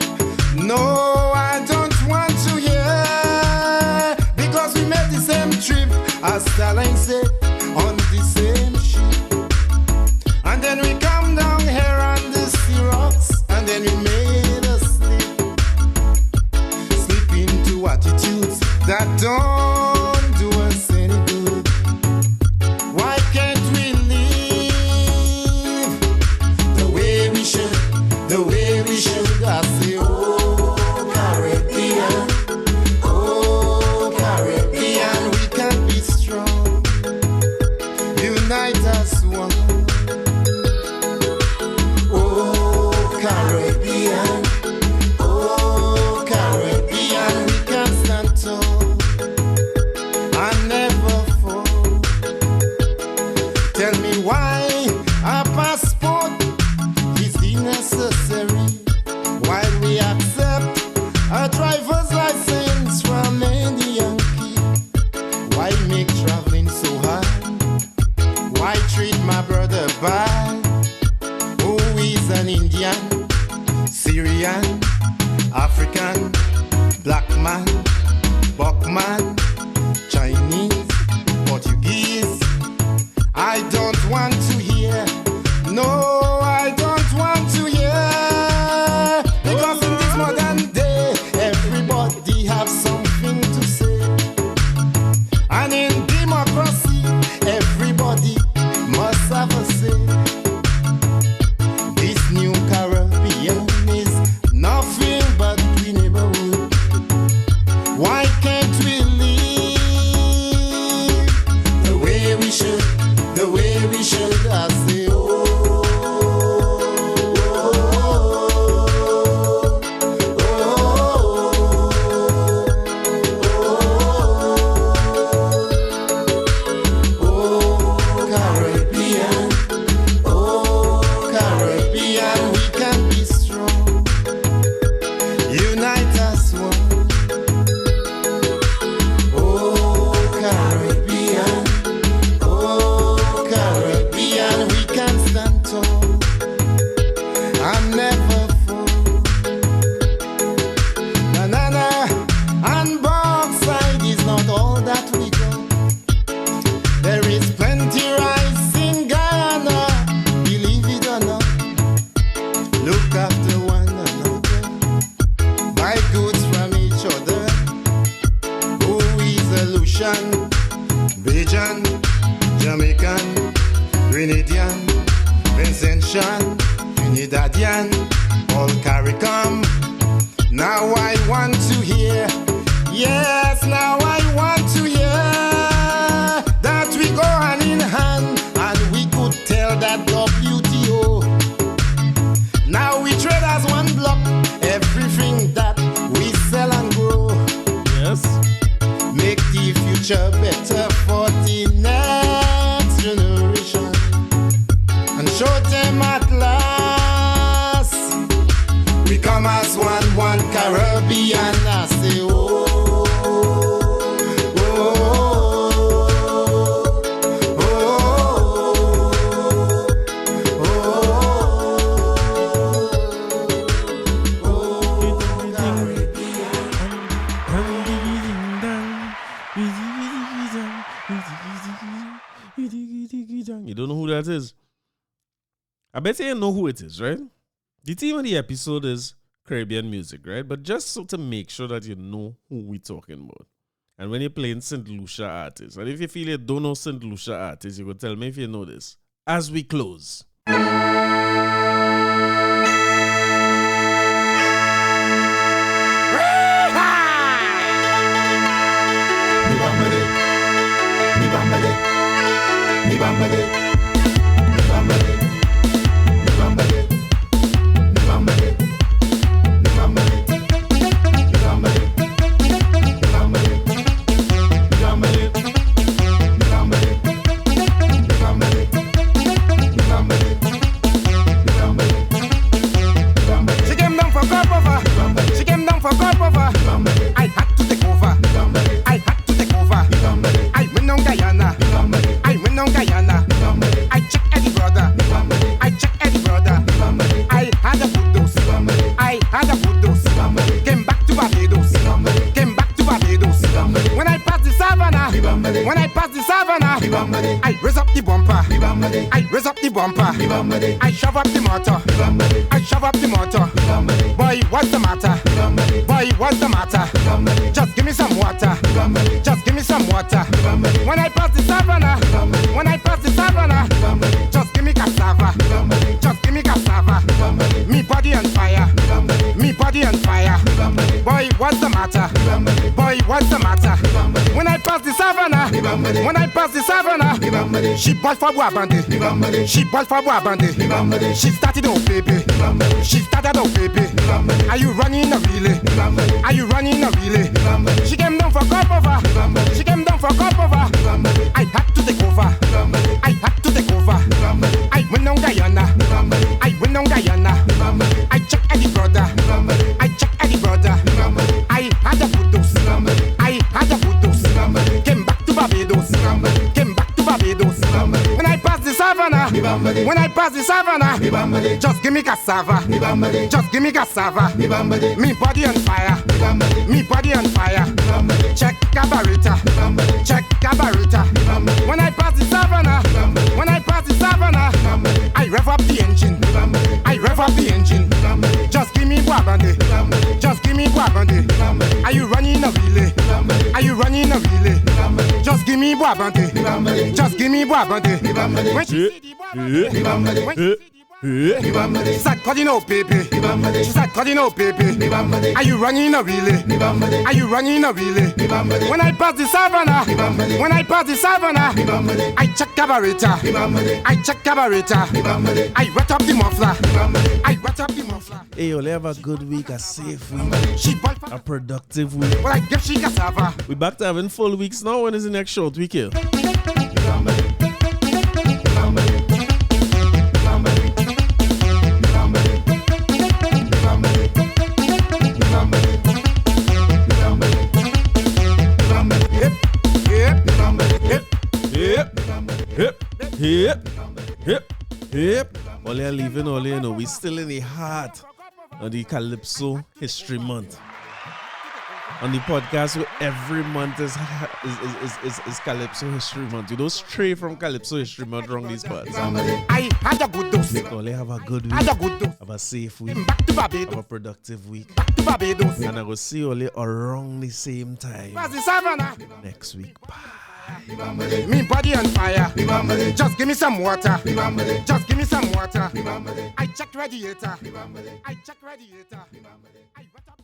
No, I don't want to hear, because we made the same trip, as Starline said, on the same ship. And then we come down here on the sea rocks, and then we made us slip into attitudes that don't do us any good. Why can't we live the way we should, the way we should? I say, oh, Caribbean, we can be strong man, Buckman, Chinese, Portuguese. I don't want to hear. No, I don't want to hear. Because in this modern day, everybody have something to say. And in democracy, everybody must have a say. This new Caribbean is nothing but we neighborhood. Why can't we live the way we should? The way we should, I say, Caribbean, we can be strong. Unite as one. Oh, Caribbean, we can stand tall and never fall. Na and backside is not all that we got. There is plenty rice in Guyana, believe it or not. Look after one another, buy goods from each other. Who is a Lucian, Bajan, Jamaican, Trinidadian, Vincentian, Trinidadian, all CARICOM. Now I want to hear, yes, now I want to hear that we go hand in hand and we could tell that WTO. Now we trade as one block, everything that we sell and grow. Yes. Make the future better for the next generation and show them at last we come as one Caribbean. I say, You don't know who that is? I bet you know who it is, right? The theme of the episode is Caribbean music, right? But just so to make sure that you know who we're talking about. And when you're playing St. Lucia artists, and if you feel you don't know St. Lucia artists, you could tell me if you know this. As we close. I had to take over. I went on Guyana. I check Eddie brother. I had a good dose. Came back to Barbados. When I passed the savannah, I raise up the bumper. I shove up the motor. Boy, what's the matter? Just give me some water. When I pass the savannah, just give me cassava. Me body on fire. Boy, what's the matter? When I pass the savannah, she bought for Boabande. She started oh baby. Are you running a relay? She came down for cup over. I had to take over. I went on Guyana. I checked Eddie brother. I had a good dose. Came back to Barbados. When I passed the savannah, savannah, when I pass the savannah, just give me cassava, just give me cassava. Me body on fire, me body on fire. Check cabarita, check cabarita. When I pass the savannah, when I pass the savannah, I rev up the engine, I rev up the engine. Just give me Wabande, just give me Wabande. Are you running a relay? Are you running a relay? Just give me Wabande, just give me Wabande. When she see the Wabande, when she see the she said, cutting out, baby. She said, cutting out, baby. Are you running a relay? Are you running a relay? When I pass the savannah, when I pass the savannah, I check cabarita. I check cabarita. I wet up the muffler. I wet up the muffler. Hey, you'll have a good week, a safe week, She bought a productive week. but I give she cassava. We back to having full weeks now. When is the next short week here? Hip. All you're leaving, all you know, we still in the heart of the Calypso History Month. On the podcast where every month is Calypso History Month. You don't stray from Calypso History Month wrong these parts. I had a good dose. Make all you have a good week, Had a good dose. have a safe week, Back to have a Barbados. productive week. Back to Barbados. And I will see you all around the same time Pass the savannah. next week. Bye. Me body on fire. Just give me some water. Just give me some water. I checked radiator. I checked radiator. I wet up.